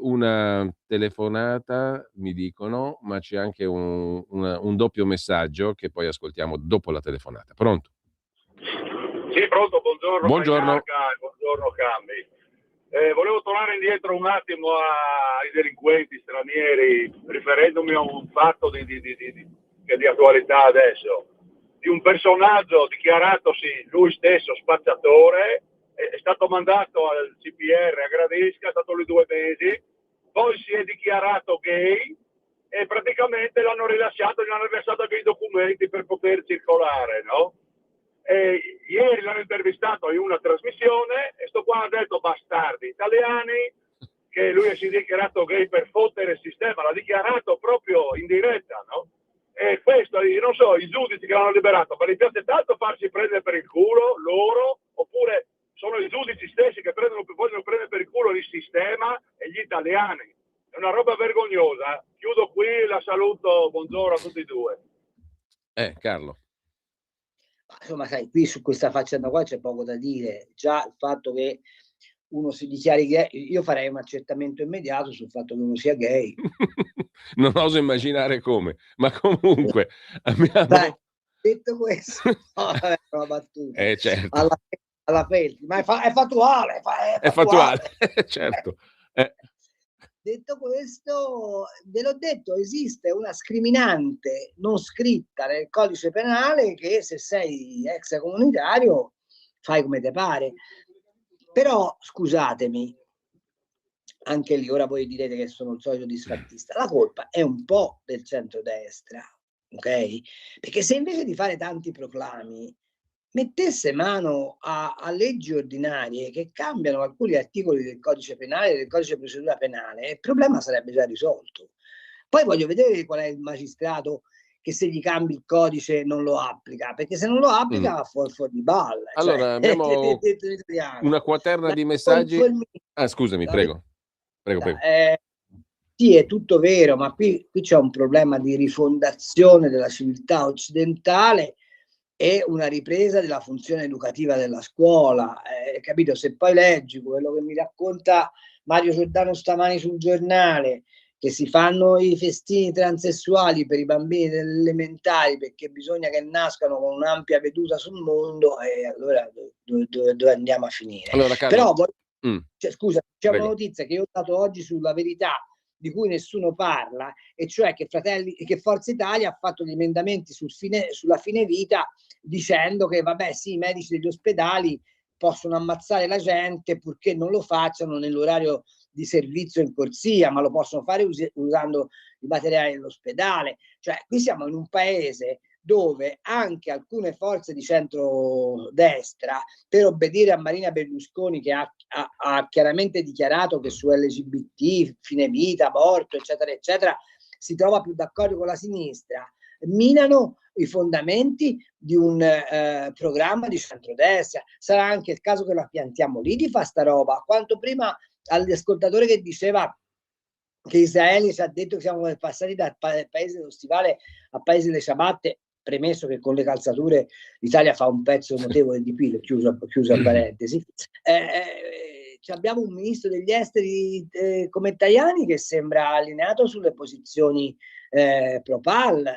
S2: Una telefonata, mi dicono, ma c'è anche un doppio messaggio che poi ascoltiamo dopo la telefonata. Pronto?
S11: Sì, pronto, buongiorno.
S2: Buongiorno.
S11: Buongiorno Cambi. Volevo tornare indietro un attimo ai delinquenti stranieri, riferendomi a un fatto che è di attualità adesso, di un personaggio dichiaratosi lui stesso spacciatore. È stato mandato al CPR a Gradisca, è stato lì 2 mesi, poi si è dichiarato gay e praticamente l'hanno rilasciato, gli hanno rilasciato anche i documenti per poter circolare, no? E ieri l'hanno intervistato in una trasmissione e sto qua ha detto bastardi italiani, che lui si è dichiarato gay per fottere il sistema, l'ha dichiarato proprio in diretta, no? E questo, io non so, i giudici che l'hanno liberato, ma gli piace tanto farsi prendere per il culo loro, oppure sono i giudici stessi che vogliono prendere per il culo il sistema e gli italiani. È una roba vergognosa. Chiudo qui, la saluto, buongiorno a tutti e due.
S2: Carlo.
S3: Insomma, sai, qui su questa faccenda qua c'è poco da dire. Già il fatto che uno si dichiari gay, io farei un accertamento immediato sul fatto che uno sia gay.
S2: Non oso immaginare come, ma comunque abbiamo...
S3: Dai, detto questo, no, è una battuta.
S2: Certo.
S3: Alla Feltri, ma è fattuale.
S2: È fattuale, certo.
S3: detto questo, ve l'ho detto, esiste una scriminante non scritta nel codice penale che se sei extracomunitario fai come te pare. Però scusatemi, anche lì ora voi direte che sono il solito disfattista, la colpa è un po' del centrodestra, ok? Perché se invece di fare tanti proclami mettesse mano a leggi ordinarie che cambiano alcuni articoli del codice penale e del codice di procedura penale, il problema sarebbe già risolto. Poi voglio vedere qual è il magistrato che se gli cambi il codice non lo applica, perché se non lo applica va fuori di balla.
S2: Allora, abbiamo una quaterna di messaggi. Scusami, prego.
S3: Sì, è tutto vero, ma qui c'è un problema di rifondazione della civiltà occidentale e una ripresa della funzione educativa della scuola. Capito? Se poi leggi quello che mi racconta Mario Giordano stamani sul giornale, che si fanno i festini transessuali per i bambini delle elementari perché bisogna che nascano con un'ampia veduta sul mondo, e allora dove andiamo a finire?
S2: Allora, Carlo,
S3: però scusa, c'è una notizia che io ho dato oggi sulla Verità di cui nessuno parla, e cioè che Forza Italia ha fatto gli emendamenti sulla fine vita dicendo che vabbè sì, i medici degli ospedali possono ammazzare la gente purché non lo facciano nell'orario di servizio in corsia, ma lo possono fare usando i materiali dell'ospedale. Cioè qui siamo in un paese dove anche alcune forze di centrodestra, per obbedire a Marina Berlusconi, che ha chiaramente dichiarato che su LGBT, fine vita, aborto, eccetera, eccetera, si trova più d'accordo con la sinistra, minano i fondamenti di un programma di centrodestra. Sarà anche il caso che la piantiamo lì di fare sta roba. Quanto prima all'ascoltatore che diceva che Israele ci ha detto che siamo passati dal paese dello stivale al paese delle ciabatte, premesso che con le calzature l'Italia fa un pezzo notevole di PIL, chiuso a parentesi. Abbiamo un ministro degli esteri come Tajani che sembra allineato sulle posizioni pro-PAL,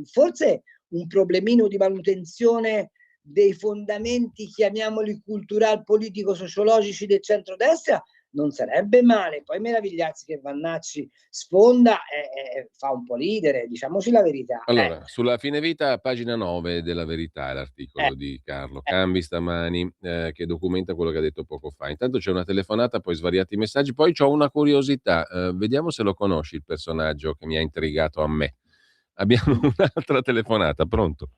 S3: forse un problemino di manutenzione dei fondamenti, chiamiamoli cultural, politico, sociologici del centrodestra non sarebbe male. Poi meravigliarsi che Vannacci sfonda fa un po' ridere, diciamoci la verità.
S2: Allora, sulla fine vita, pagina 9 della Verità, è l'articolo di Carlo Cambi stamani, che documenta quello che ha detto poco fa. Intanto c'è una telefonata, poi svariati messaggi, poi c'ho una curiosità, vediamo se lo conosci il personaggio che mi ha intrigato a me. Abbiamo un'altra telefonata, pronto?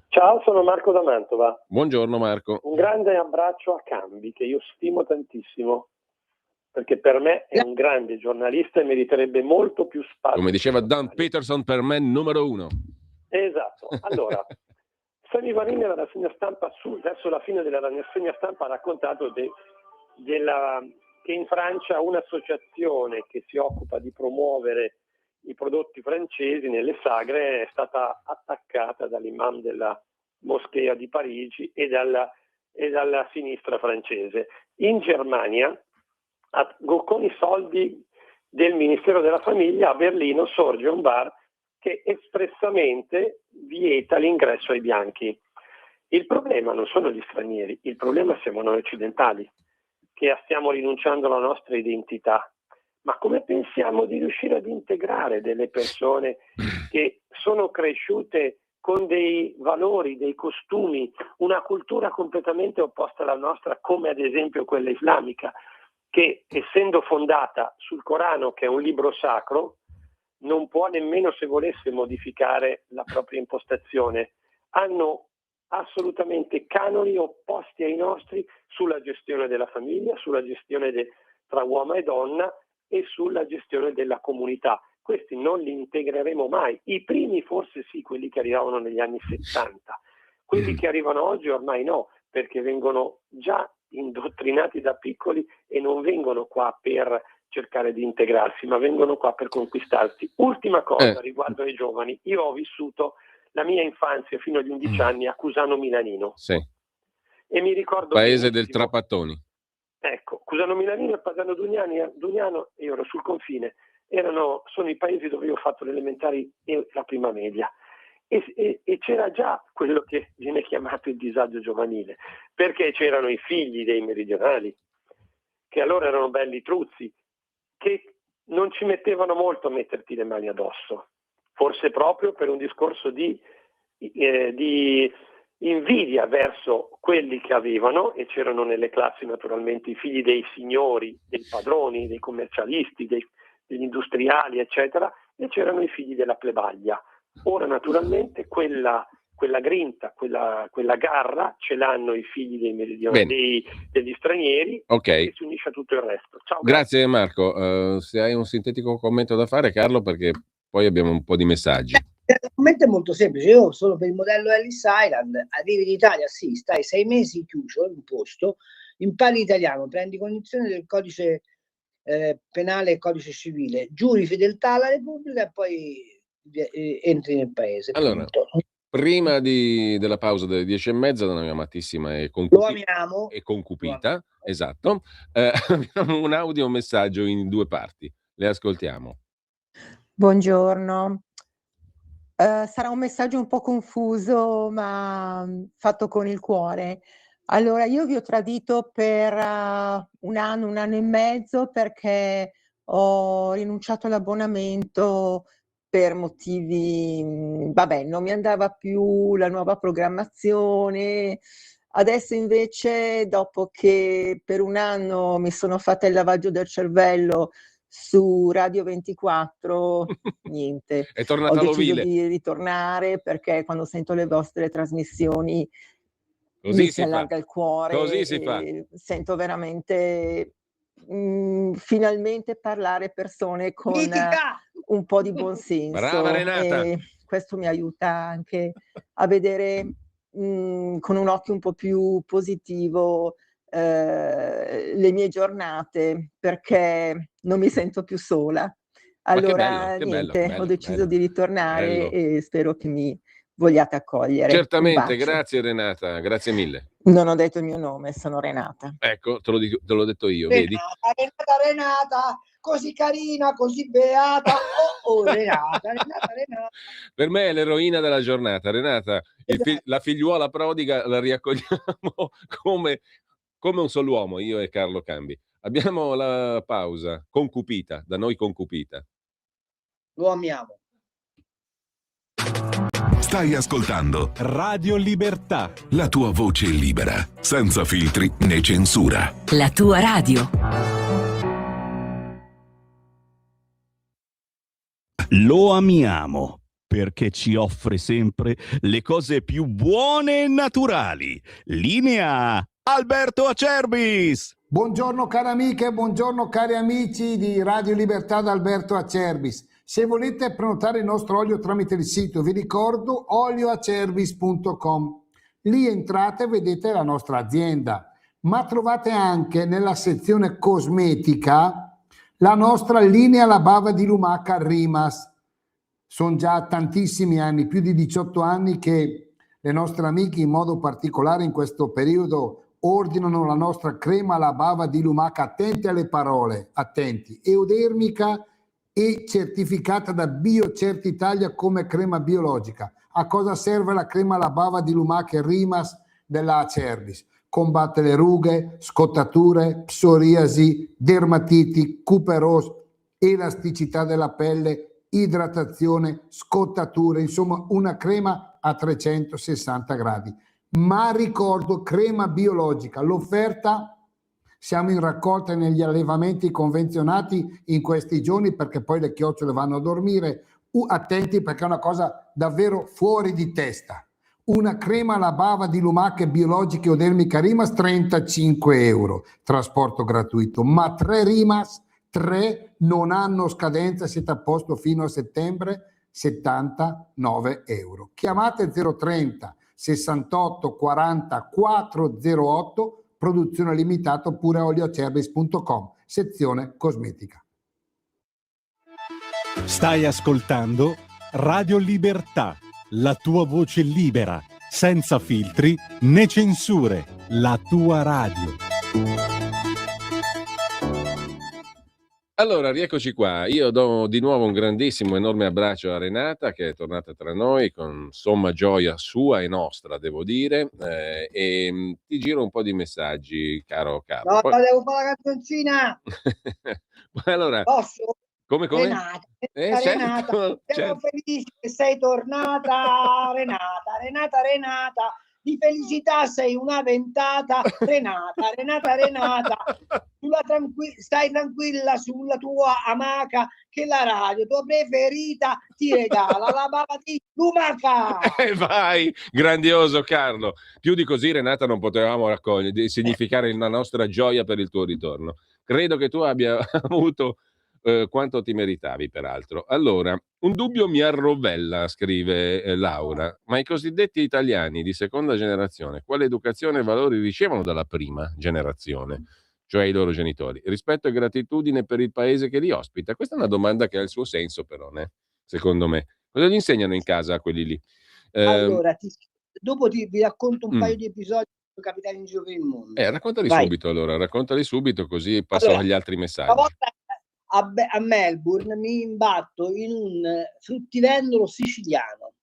S12: Ciao, sono Marco da Mantova.
S2: Buongiorno Marco.
S12: Un grande abbraccio a Cambi, che io stimo tantissimo, perché per me è un grande giornalista e meriterebbe molto più spazio.
S2: Come diceva Dan Peterson, per me numero 1.
S12: Esatto. Allora, Sammy Varin nella rassegna stampa, verso la fine della rassegna stampa, ha raccontato che in Francia un'associazione che si occupa di promuovere i prodotti francesi nelle sagre è stata attaccata dall'imam della moschea di Parigi e dalla sinistra francese. In Germania, con i soldi del Ministero della Famiglia, a Berlino sorge un bar che espressamente vieta l'ingresso ai bianchi. Il problema non sono gli stranieri, il problema siamo noi occidentali, che stiamo rinunciando alla nostra identità. Ma come pensiamo di riuscire ad integrare delle persone che sono cresciute con dei valori, dei costumi, una cultura completamente opposta alla nostra, come ad esempio quella islamica, che essendo fondata sul Corano, che è un libro sacro, non può nemmeno, se volesse, modificare la propria impostazione. Hanno assolutamente canoni opposti ai nostri sulla gestione della famiglia, sulla gestione tra uomo e donna e sulla gestione della comunità. Questi non li integreremo mai. I primi forse sì, quelli che arrivavano negli anni 70. Quelli che arrivano oggi ormai no, perché vengono già indottrinati da piccoli e non vengono qua per cercare di integrarsi, ma vengono qua per conquistarsi. Ultima cosa riguardo ai giovani. Io ho vissuto la mia infanzia fino agli 11 anni a Cusano Milanino.
S2: Sì.
S12: E mi ricordo
S2: paese del Trapattoni.
S12: Ecco, Cusano Milanino e Padano Dugnano, io ero sul confine, sono i paesi dove io ho fatto le elementari e la prima media. E c'era già quello che viene chiamato il disagio giovanile, perché c'erano i figli dei meridionali, che allora erano belli truzzi, che non ci mettevano molto a metterti le mani addosso, forse proprio per un discorso di invidia verso quelli che avevano, e c'erano nelle classi naturalmente i figli dei signori, dei padroni, dei commercialisti, degli industriali, eccetera, e c'erano i figli della plebaglia. Ora naturalmente quella grinta, quella garra ce l'hanno i figli dei meridionali, degli stranieri, e si unisce a tutto il resto. Ciao,
S2: Grazie Marco. Se hai un sintetico commento da fare, Carlo, perché poi abbiamo un po' di messaggi.
S3: Il commento è molto semplice. Io solo per il modello Ellis Island, arrivi in Italia, sì, stai 6 mesi chiuso in un posto, impari italiano, prendi cognizione del codice penale e codice civile, giuri fedeltà alla Repubblica e poi entri nel paese.
S2: Allora,
S3: punto.
S2: prima della pausa delle 10:30, da noi amatissima e
S3: Lo amiamo.
S2: concupita, esatto, abbiamo un audio messaggio in 2 parti. Le ascoltiamo.
S13: Buongiorno. Sarà un messaggio un po' confuso, ma fatto con il cuore. Allora, io vi ho tradito per un anno e mezzo, perché ho rinunciato all'abbonamento per motivi, non mi andava più la nuova programmazione. Adesso invece, dopo che per un anno mi sono fatta il lavaggio del cervello su Radio 24, niente.
S2: È tornata
S13: Ho deciso
S2: l'ovile.
S13: di ritornare, perché quando sento le vostre trasmissioni
S2: Così
S13: mi
S2: si
S13: si
S2: fa.
S13: allarga il cuore.
S2: Così si fa.
S13: Sento veramente finalmente parlare persone con un po' di buonsenso.
S2: Brava Renata.
S13: E questo mi aiuta anche a vedere con un occhio un po' più positivo le mie giornate, perché non mi sento più sola. Allora,
S2: che bello,
S13: niente, ho deciso di ritornare e spero che mi vogliate accogliere. Un
S2: Certamente,
S13: bacio.
S2: grazie Renata, grazie mille.
S13: Non ho detto il mio nome, sono Renata.
S2: Ecco, te l'ho detto io, vedi?
S3: Renata, così carina, così beata. Renata.
S2: Per me è l'eroina della giornata. Renata, la figliuola prodiga, la riaccogliamo come un solo uomo, io e Carlo Cambi. Abbiamo la pausa, concupita, da noi concupita.
S3: Lo amiamo.
S4: Stai ascoltando
S1: Radio Libertà.
S4: la tua voce libera, senza filtri né censura.
S5: La tua radio.
S14: Lo amiamo perché ci offre sempre le cose più buone e naturali. Linea Alberto Acerbis.
S15: Buongiorno cari amiche, buongiorno cari amici di Radio Libertà da Alberto Acerbis. Se volete prenotare il nostro olio tramite il sito, vi ricordo olioacerbis.com. Lì entrate e vedete la nostra azienda, ma trovate anche nella sezione cosmetica la nostra linea La Bava di Lumaca Rimas. Sono già tantissimi anni, più di 18 anni, che le nostre amiche, in modo particolare in questo periodo, ordinano la nostra crema La Bava di Lumaca. Attenti alle parole, attenti, eudermica e certificata da BioCert Italia come crema biologica. A cosa serve la crema La Bava di Lumaca Rimas della Acerbis? Combatte le rughe, scottature, psoriasi, dermatiti, cuperosi, elasticità della pelle, idratazione, scottature, insomma una crema a 360 gradi. Ma ricordo, crema biologica, l'offerta, siamo in raccolta negli allevamenti convenzionati in questi giorni, perché poi le chiocciole vanno a dormire. Attenti, perché è una cosa davvero fuori di testa. Una crema La Bava di Lumaca biologica Eudermica Rimas, 35 euro, trasporto gratuito, ma 3 Rimas, 3 non hanno scadenza, siete a posto fino a settembre, 79 euro. Chiamate 030 68 40 408, produzione limitata, oppure olioacerbis.com, sezione cosmetica.
S1: Stai ascoltando Radio Libertà, la tua voce libera, senza filtri né censure, la tua radio.
S2: Allora, rieccoci qua. Io do di nuovo un grandissimo, enorme abbraccio a Renata, che è tornata tra noi con somma gioia sua e nostra, devo dire, e ti giro un po' di messaggi, caro Carlo.
S3: No,
S2: Poi...
S3: devo fare la canzoncina.
S2: Allora,
S3: Posso?
S2: Come?
S3: Renata,
S2: Certo,
S3: siamo
S2: certo.
S3: felici che sei tornata, Renata, di felicità sei una ventata, Renata, stai tranquilla sulla tua amaca che la radio tua preferita ti regala la bava di lumaca.
S2: Vai, grandioso Carlo. Più di così Renata non potevamo raccogliere, di significare la nostra gioia per il tuo ritorno. Credo che tu abbia avuto quanto ti meritavi, peraltro. Allora, un dubbio mi arrovella, scrive Laura, ma i cosiddetti italiani di seconda generazione, quale educazione e valori ricevono dalla prima generazione, cioè i loro genitori, rispetto e gratitudine per il paese che li ospita? Questa è una domanda che ha il suo senso, però, secondo me. Cosa gli insegnano in casa a quelli lì?
S3: Allora, dopo vi racconto un paio
S2: Mm.
S3: di episodi che sono capitati in giro per il mondo.
S2: Raccontali
S3: Vai.
S2: subito allora, raccontali subito così passo
S3: Allora,
S2: agli altri
S3: una
S2: messaggi.
S3: volta a Melbourne mi imbatto in un fruttivendolo siciliano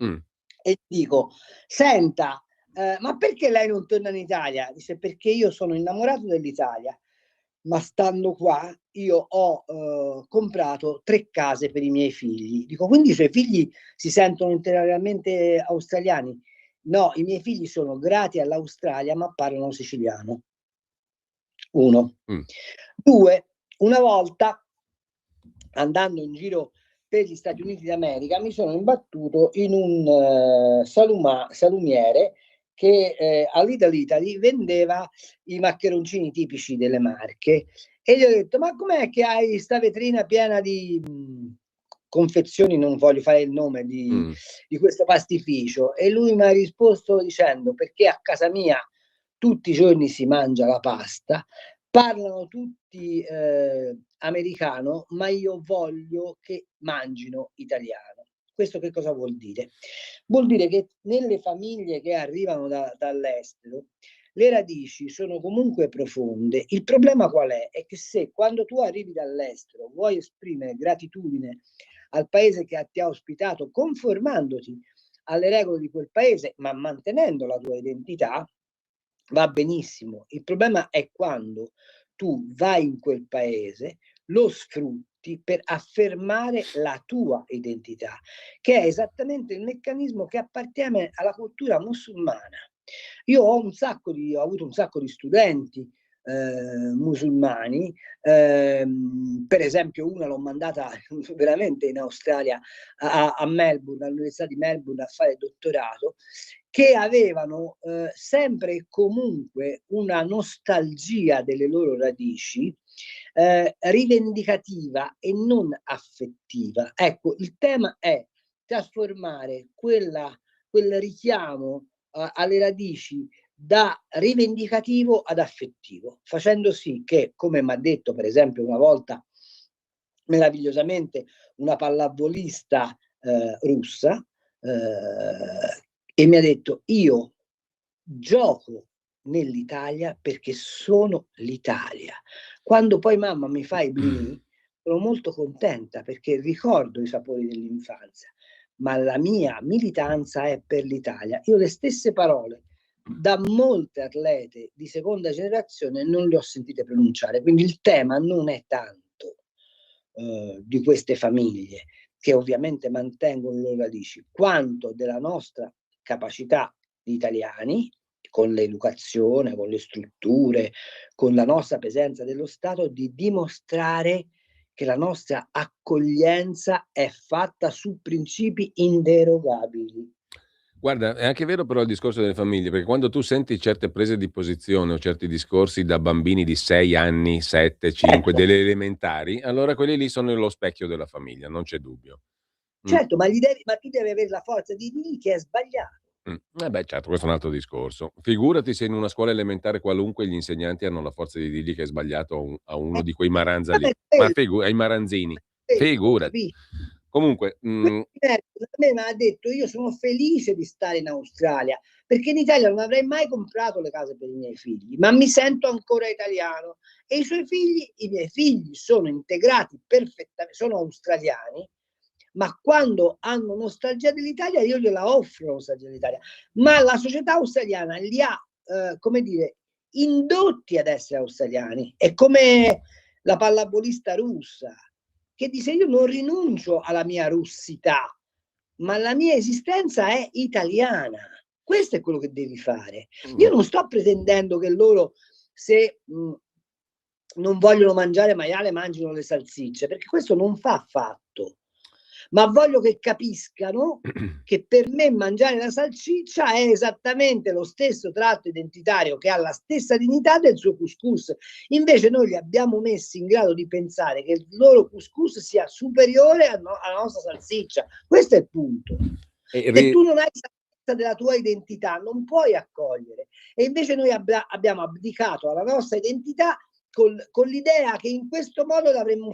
S2: Mm.
S3: e dico, senta, ma perché lei non torna in Italia? Dice, perché io sono innamorato dell'Italia, ma stando qua io ho comprato 3 case per i miei figli. Dico, quindi i suoi figli si sentono integralmente australiani? No, i miei figli sono grati all'Australia, ma parlano siciliano. 1. 2. Una volta, andando in giro per gli Stati Uniti d'America, mi sono imbattuto in un salumiere che a Little Italy vendeva i maccheroncini tipici delle Marche e gli ho detto, ma com'è che hai sta vetrina piena di confezioni, non voglio fare il nome di questo pastificio? E lui mi ha risposto dicendo, perché a casa mia tutti i giorni si mangia la pasta, parlano tutti americano, ma io voglio che mangino italiano. Questo che cosa vuol dire? Vuol dire che nelle famiglie che arrivano dall'estero le radici sono comunque profonde. Il problema qual è? È che se quando tu arrivi dall'estero vuoi esprimere gratitudine al paese che ti ha ospitato, conformandoti alle regole di quel paese, ma mantenendo la tua identità, va benissimo. Il problema è quando tu vai in quel paese, lo sfrutti per affermare la tua identità, che è esattamente il meccanismo che appartiene alla cultura musulmana. Io ho avuto un sacco di studenti musulmani, per esempio una l'ho mandata veramente in Australia, a Melbourne, all'Università di Melbourne a fare dottorato, che avevano sempre e comunque una nostalgia delle loro radici, rivendicativa e non affettiva. Ecco, il tema è trasformare quel richiamo alle radici da rivendicativo ad affettivo, facendo sì che, come mi ha detto per esempio una volta meravigliosamente una pallavolista russa, e mi ha detto, io gioco nell'Italia perché sono l'Italia. Quando poi mamma mi fa i blini, sono molto contenta perché ricordo i sapori dell'infanzia, ma la mia militanza è per l'Italia. Io le stesse parole da molte atlete di seconda generazione non le ho sentite pronunciare, quindi il tema non è tanto di queste famiglie che ovviamente mantengono le loro radici, quanto della nostra capacità di italiani, con l'educazione, con le strutture, con la nostra presenza dello Stato, di dimostrare che la nostra accoglienza è fatta su principi inderogabili.
S2: Guarda, è anche vero però il discorso delle famiglie, perché quando tu senti certe prese di posizione o certi discorsi da bambini di 6 anni, 7, 5, delle elementari, allora quelli lì sono lo specchio della famiglia, non c'è dubbio.
S3: Certo, ma tu devi avere la forza di dire che è sbagliato.
S2: Beh, certo, questo è un altro discorso. Figurati se in una scuola elementare qualunque gli insegnanti hanno la forza di dirgli che è sbagliato a uno di quei maranza lì. Ma ai maranzini, figurati. Comunque,
S3: A me mi ha detto, io sono felice di stare in Australia, perché in Italia non avrei mai comprato le case per i miei figli, ma mi sento ancora italiano. E i miei figli sono integrati perfettamente, sono australiani, ma quando hanno nostalgia dell'Italia io gliela offro nostalgia dell'Italia, ma la società australiana li ha, come dire, indotti ad essere australiani. È come la pallavolista russa, che dice io non rinuncio alla mia russità, ma la mia esistenza è italiana. Questo è quello che devi fare. Io non sto pretendendo che loro, se non vogliono mangiare maiale, mangino le salsicce, perché questo non fa affatto. Ma voglio che capiscano che per me mangiare la salsiccia è esattamente lo stesso tratto identitario, che ha la stessa dignità del suo couscous. Invece noi li abbiamo messi in grado di pensare che il loro couscous sia superiore alla nostra salsiccia. Questo è il punto. Se tu non hai salsiccia della tua identità, non puoi accogliere. E invece noi abbiamo abdicato alla nostra identità con l'idea che in questo modo avremmo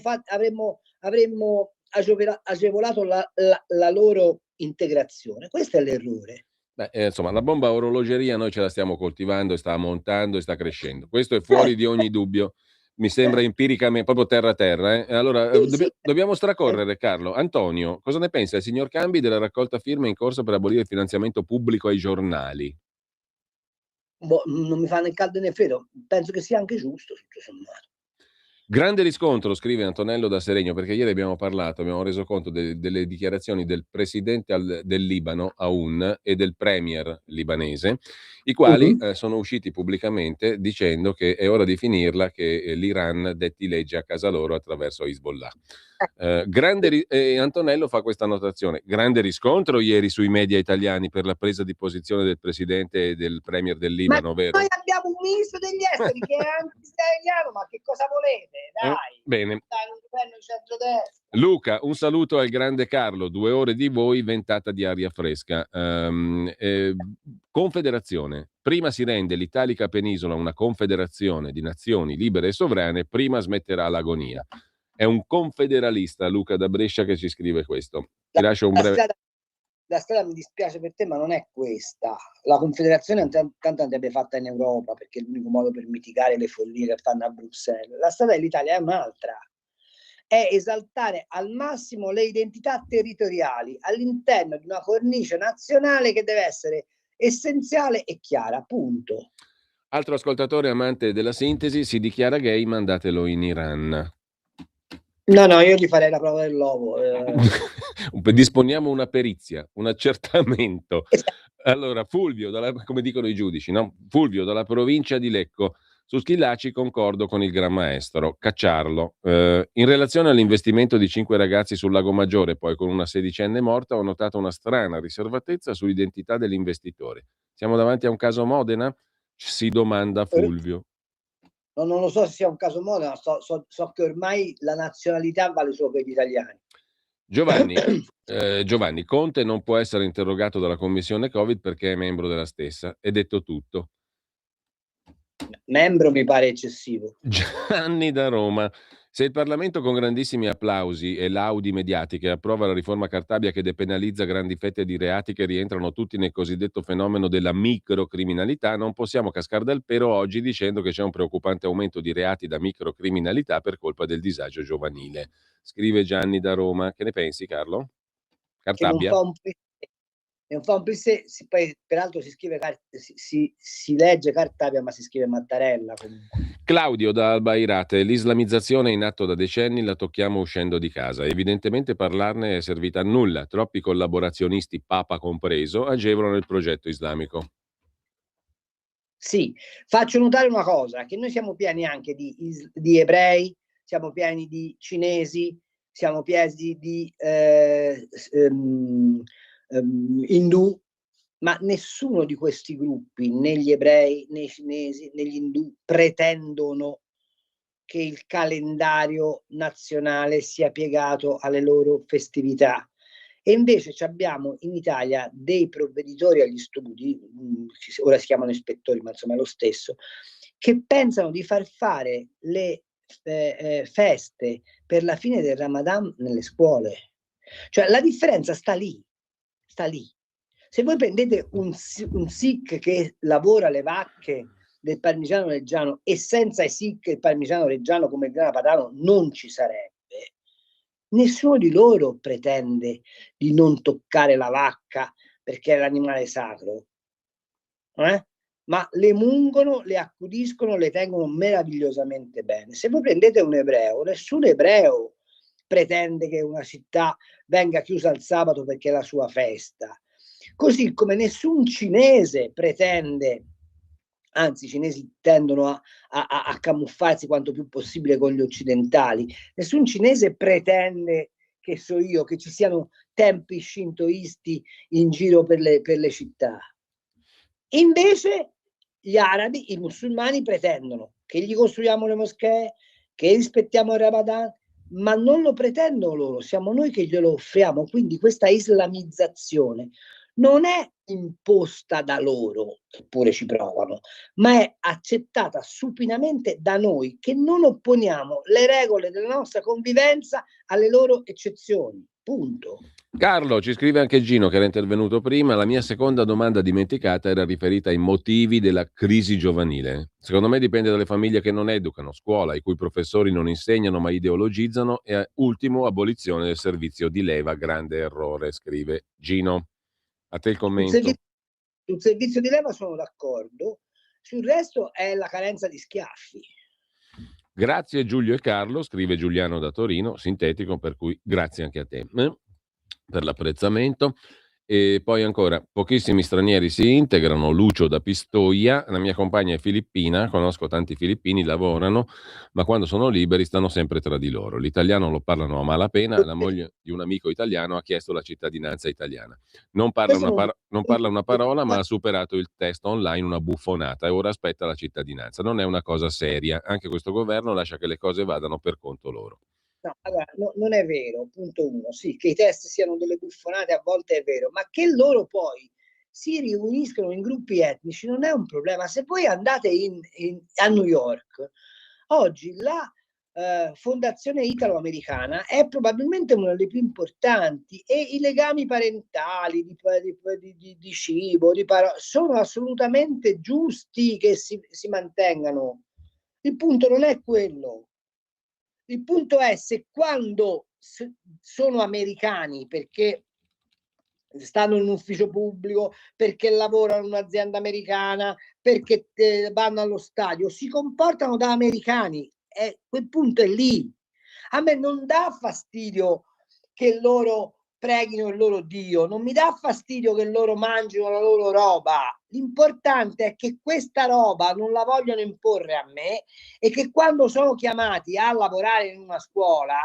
S3: agevolato la loro integrazione. Questo è l'errore.
S2: Beh, insomma, la bomba orologeria noi ce la stiamo coltivando, e sta montando e sta crescendo. Questo è fuori di ogni dubbio. Mi sembra empiricamente proprio terra terra. Allora, dobbiamo stracorrere, Carlo. Antonio, cosa ne pensa il signor Cambi della raccolta firme in corso per abolire il finanziamento pubblico ai giornali?
S3: Non mi fa né caldo né freddo. Penso che sia anche giusto, tutto sommato.
S2: Grande riscontro, scrive Antonello da Seregno, perché ieri abbiamo reso conto delle dichiarazioni del presidente del Libano, Aoun, e del premier libanese, i quali sono usciti pubblicamente dicendo che è ora di finirla, che l'Iran detti legge a casa loro attraverso Hezbollah. Antonello fa questa annotazione: grande riscontro ieri sui media italiani per la presa di posizione del presidente e del premier del Libano, vero?
S3: Noi abbiamo un ministro degli esteri che è anti-israeliano, ma che cosa volete? Dai,
S2: bene.
S3: dai, un governo di centrodestra.
S2: Luca, un saluto al grande Carlo, 2 ore di voi, ventata di aria fresca. Confederazione. Prima si rende l'Italica Penisola una confederazione di nazioni libere e sovrane, prima smetterà l'agonia. È un confederalista, Luca da Brescia, che ci scrive questo. Ti lascio un breve...
S3: La strada, mi dispiace per te, ma non è questa. La confederazione tanto andrebbe fatta in Europa, perché è l'unico modo per mitigare le follie che fanno a Bruxelles. La strada dell'Italia è un'altra. È esaltare al massimo le identità territoriali all'interno di una cornice nazionale che deve essere essenziale e chiara, punto.
S2: Altro ascoltatore amante della sintesi si dichiara gay, mandatelo in Iran.
S3: No, io gli farei la prova dell'uovo.
S2: Disponiamo una perizia, un accertamento. Allora, Fulvio, come dicono i giudici, no? Fulvio dalla provincia di Lecco. Su Schillaci concordo con il Gran Maestro, cacciarlo. In relazione all'investimento di 5 ragazzi sul Lago Maggiore, poi con una 16enne morta, ho notato una strana riservatezza sull'identità dell'investitore. Siamo davanti a un caso Modena? Si domanda Fulvio.
S3: Non lo so se sia un caso Modena, so che ormai la nazionalità vale solo per gli italiani.
S2: Giovanni, Conte non può essere interrogato dalla commissione Covid perché è membro della stessa. È detto tutto.
S3: Membro mi pare eccessivo.
S2: Gianni da Roma. Se il Parlamento con grandissimi applausi e laudi mediatiche approva la riforma Cartabia che depenalizza grandi fette di reati che rientrano tutti nel cosiddetto fenomeno della microcriminalità, non possiamo cascare dal pero oggi dicendo che c'è un preoccupante aumento di reati da microcriminalità per colpa del disagio giovanile. Scrive Gianni da Roma. Che ne pensi, Carlo? Cartabia?
S3: È un po' un plissé, poi peraltro si scrive si legge Cartabia, ma si scrive Mattarella comunque.
S2: Claudio da Albairate, l'islamizzazione in atto da decenni la tocchiamo uscendo di casa. Evidentemente parlarne è servita a nulla. Troppi collaborazionisti, Papa compreso, agevolano il progetto islamico.
S3: Sì, faccio notare una cosa, che noi siamo pieni anche di ebrei, siamo pieni di cinesi, siamo pieni di indù, ma nessuno di questi gruppi, né gli ebrei, né i cinesi, né gli indù, pretendono che il calendario nazionale sia piegato alle loro festività. E invece abbiamo in Italia dei provveditori agli studi, ora si chiamano ispettori, ma insomma è lo stesso, che pensano di far fare le feste per la fine del Ramadan nelle scuole. Cioè la differenza sta lì. Se voi prendete un Sikh che lavora le vacche del parmigiano reggiano e senza i Sikh il parmigiano reggiano come il grana padano non ci sarebbe. Nessuno di loro pretende di non toccare la vacca perché è l'animale sacro, ma le mungono, le accudiscono, le tengono meravigliosamente bene. Se voi prendete un ebreo, nessun ebreo pretende che una città venga chiusa il sabato perché è la sua festa. Così come nessun cinese pretende, anzi i cinesi tendono a camuffarsi quanto più possibile con gli occidentali, nessun cinese pretende, che so io, che ci siano templi shintoisti in giro per le città. Invece gli arabi, i musulmani pretendono che gli costruiamo le moschee, che rispettiamo il Ramadan, ma non lo pretendono loro, siamo noi che glielo offriamo. Quindi questa islamizzazione non è imposta da loro, eppure ci provano, ma è accettata supinamente da noi, che non opponiamo le regole della nostra convivenza alle loro eccezioni. Punto.
S2: Carlo, ci scrive anche Gino che era intervenuto prima, la mia seconda domanda dimenticata era riferita ai motivi della crisi giovanile. Secondo me dipende dalle famiglie che non educano, scuola, i cui professori non insegnano ma ideologizzano e ultimo abolizione del servizio di leva, grande errore, scrive Gino. A te il commento.
S3: Sul servizio di leva sono d'accordo, sul resto è la carenza di schiaffi.
S2: Grazie Giulio e Carlo, scrive Giuliano da Torino, sintetico, per cui grazie anche a te per l'apprezzamento. E poi ancora, pochissimi stranieri si integrano, Lucio da Pistoia, la mia compagna è filippina, conosco tanti filippini, lavorano, ma quando sono liberi stanno sempre tra di loro. L'italiano lo parlano a malapena, la moglie di un amico italiano ha chiesto la cittadinanza italiana. Non parla una parola, ma ha superato il test online, una buffonata, e ora aspetta la cittadinanza. Non è una cosa seria, anche questo governo lascia che le cose vadano per conto loro.
S3: No, allora, non è vero, punto uno, sì, che i test siano delle buffonate a volte è vero, ma che loro poi si riuniscono in gruppi etnici non è un problema. Se voi andate a New York, oggi la fondazione italo-americana è probabilmente una delle più importanti e i legami parentali di cibo, sono assolutamente giusti che si mantengano. Il punto non è quello. Il punto è se quando sono americani perché stanno in un ufficio pubblico, perché lavorano in un'azienda americana, perché vanno allo stadio, si comportano da americani. Quel punto è lì. A me non dà fastidio che loro preghino il loro Dio, non mi dà fastidio che loro mangino la loro roba. L'importante è che questa roba non la vogliono imporre a me e che quando sono chiamati a lavorare in una scuola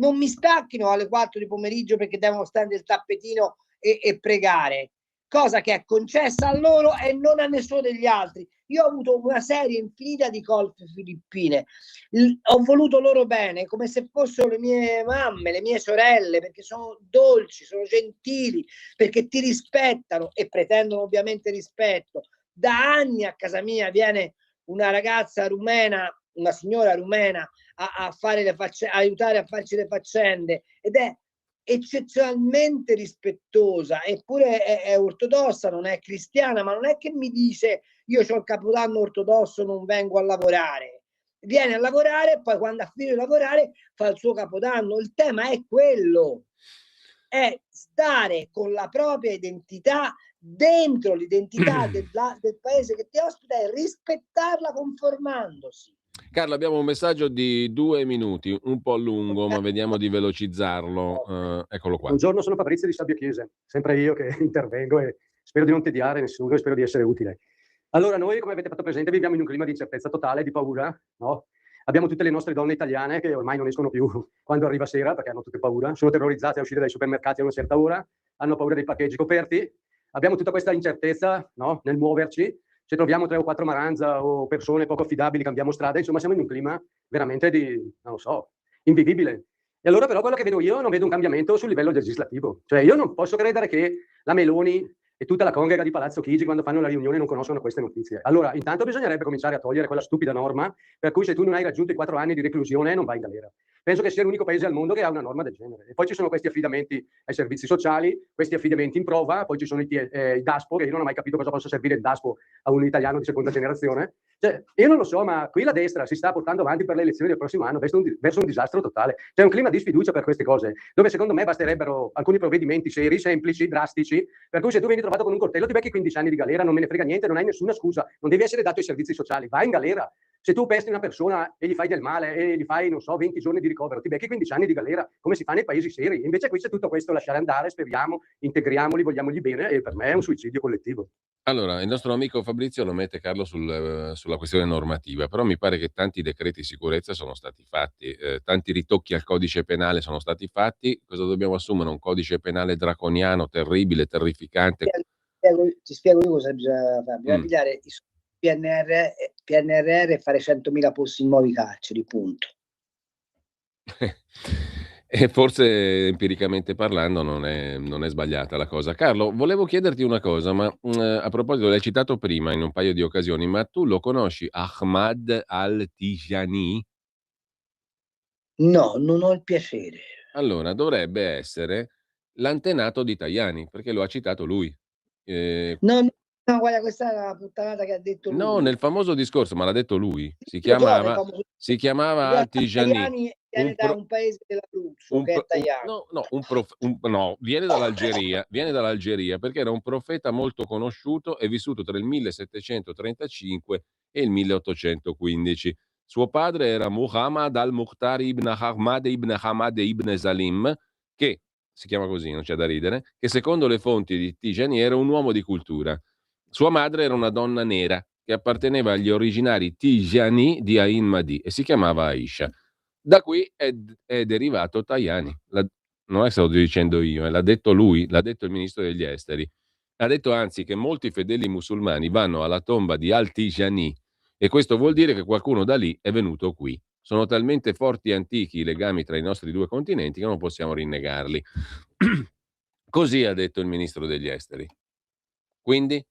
S3: non mi stacchino alle 4 di pomeriggio perché devono stare il tappetino e pregare, cosa che è concessa a loro e non a nessuno degli altri. Io ho avuto una serie infinita di colf filippine, ho voluto loro bene come se fossero le mie mamme, le mie sorelle, perché sono dolci, sono gentili, perché ti rispettano e pretendono ovviamente rispetto. Da anni a casa mia viene una ragazza rumena, una signora rumena a fare a aiutare a farci le faccende ed è eccezionalmente rispettosa, eppure è ortodossa, non è cristiana, ma non è che mi dice io ho il capodanno ortodosso, non vengo a lavorare. Viene a lavorare, poi quando ha finito di lavorare fa il suo capodanno. Il tema è quello, è stare con la propria identità dentro l'identità del paese che ti ospita e rispettarla conformandosi.
S2: Carlo, abbiamo un messaggio di 2 minuti, un po' lungo, ma vediamo di velocizzarlo. Eccolo qua.
S16: Buongiorno, sono Fabrizio di Sabbia Chiese, sempre io che intervengo e spero di non tediare nessuno e spero di essere utile. Allora, noi, come avete fatto presente, viviamo in un clima di incertezza totale, di paura, no? Abbiamo tutte le nostre donne italiane che ormai non escono più quando arriva sera perché hanno tutte paura, sono terrorizzate a uscire dai supermercati a una certa ora, hanno paura dei paccheggi coperti, abbiamo tutta questa incertezza, no? Nel muoverci. Se troviamo 3 o 4 maranza o persone poco affidabili, cambiamo strada, insomma siamo in un clima veramente non lo so, invivibile. E allora però quello che vedo io non vedo un cambiamento sul livello legislativo. Cioè io non posso credere che la Meloni e tutta la congrega di Palazzo Chigi quando fanno la riunione non conoscono queste notizie. Allora intanto bisognerebbe cominciare a togliere quella stupida norma per cui se tu non hai raggiunto i 4 anni di reclusione non vai in galera. Penso che sia l'unico paese al mondo che ha una norma del genere. E poi ci sono questi affidamenti ai servizi sociali, questi affidamenti in prova, poi ci sono i DASPO, che io non ho mai capito cosa possa servire il DASPO a un italiano di seconda generazione. Cioè, io non lo so, ma qui la destra si sta portando avanti per le elezioni del prossimo anno verso un disastro totale. C'è un clima di sfiducia per queste cose, dove secondo me basterebbero alcuni provvedimenti seri, semplici, drastici, per cui se tu vieni trovato con un coltello ti becchi 15 anni di galera, non me ne frega niente, non hai nessuna scusa, non devi essere dato ai servizi sociali, vai in galera. Se tu pesti una persona e gli fai del male e gli fai, non so, 20 giorni di ricovero, ti becchi 15 anni di galera, come si fa nei paesi seri. Invece qui c'è tutto questo, lasciare andare, speriamo, integriamoli, vogliamogli bene, e per me è un suicidio collettivo.
S2: Allora, il nostro amico Fabrizio lo mette, Carlo, sulla questione normativa, però mi pare che tanti decreti di sicurezza sono stati fatti, tanti ritocchi al codice penale sono stati fatti. Cosa dobbiamo assumere? Un codice penale draconiano, terribile, terrificante?
S3: Ti spiego io cosa bisogna fare. Bisogna pigliare i PNRR e fare 100.000 posti in nuovi carceri, punto.
S2: E forse empiricamente parlando non è sbagliata la cosa. Carlo, volevo chiederti una cosa, ma a proposito, l'hai citato prima in un paio di occasioni, ma tu lo conosci Ahmad al-Tijani?
S3: No, non ho il piacere.
S2: Allora, dovrebbe essere l'antenato di Tajani, perché lo ha citato lui.
S3: No, guarda, questa è la puttanata che ha detto lui.
S2: No, nel famoso discorso, ma l'ha detto lui. Si
S3: Lo so, nel
S2: chiamava
S3: famoso-
S2: Al-Tijani.
S3: Tajani viene da un paese dell'Abruzzo, che è Tajani.
S2: No, viene dall'Algeria perché era un profeta molto conosciuto e vissuto tra il 1735 e il 1815. Suo padre era Muhammad al-Mukhtar ibn Ahmad ibn Hamad ibn Salim, che si chiama così, non c'è da ridere, che secondo le fonti di Tijani era un uomo di cultura. Sua madre era una donna nera che apparteneva agli originari Tijani di Ain Madi e si chiamava Aisha. Da qui è derivato Tajani. Non è che sto dicendo io, l'ha detto lui, l'ha detto il ministro degli esteri. Ha detto anzi che molti fedeli musulmani vanno alla tomba di Al-Tijani e questo vuol dire che qualcuno da lì è venuto qui. Sono talmente forti e antichi i legami tra i nostri due continenti che non possiamo rinnegarli. Così ha detto il ministro degli esteri. Quindi,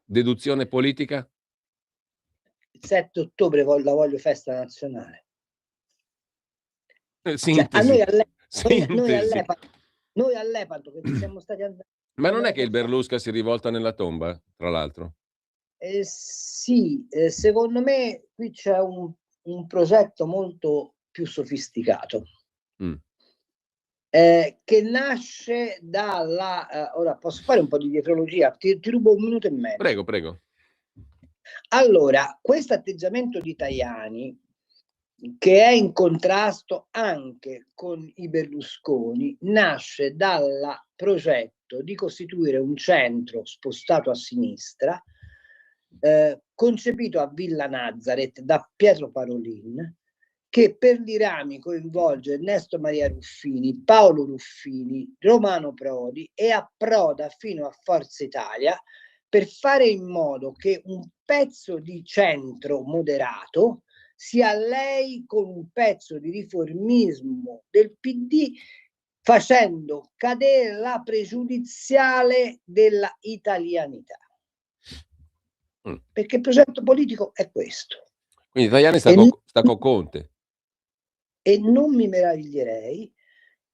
S2: deduzione politica?
S3: Il 7 ottobre la voglio festa nazionale.
S2: Sintesi.
S3: Noi all'Epato che ci siamo stati andati.
S2: Ma non è che il Berlusca si rivolta nella tomba, tra l'altro?
S3: Sì, secondo me qui c'è un progetto molto più sofisticato che nasce dalla... ora posso fare un po' di dietrologia? Ti rubo un minuto e mezzo.
S2: Prego.
S3: Allora, questo atteggiamento di Tajani, che è in contrasto anche con i Berlusconi, nasce dal progetto di costituire un centro spostato a sinistra, concepito a Villa Nazareth da Pietro Parolin, che per i rami coinvolge Ernesto Maria Ruffini, Paolo Ruffini, Romano Prodi e approda fino a Forza Italia, per fare in modo che un pezzo di centro moderato si allei con un pezzo di riformismo del PD, facendo cadere la pregiudiziale della italianità. Perché il progetto politico è questo.
S2: Quindi Tajani sta con Conte.
S3: E non mi meraviglierei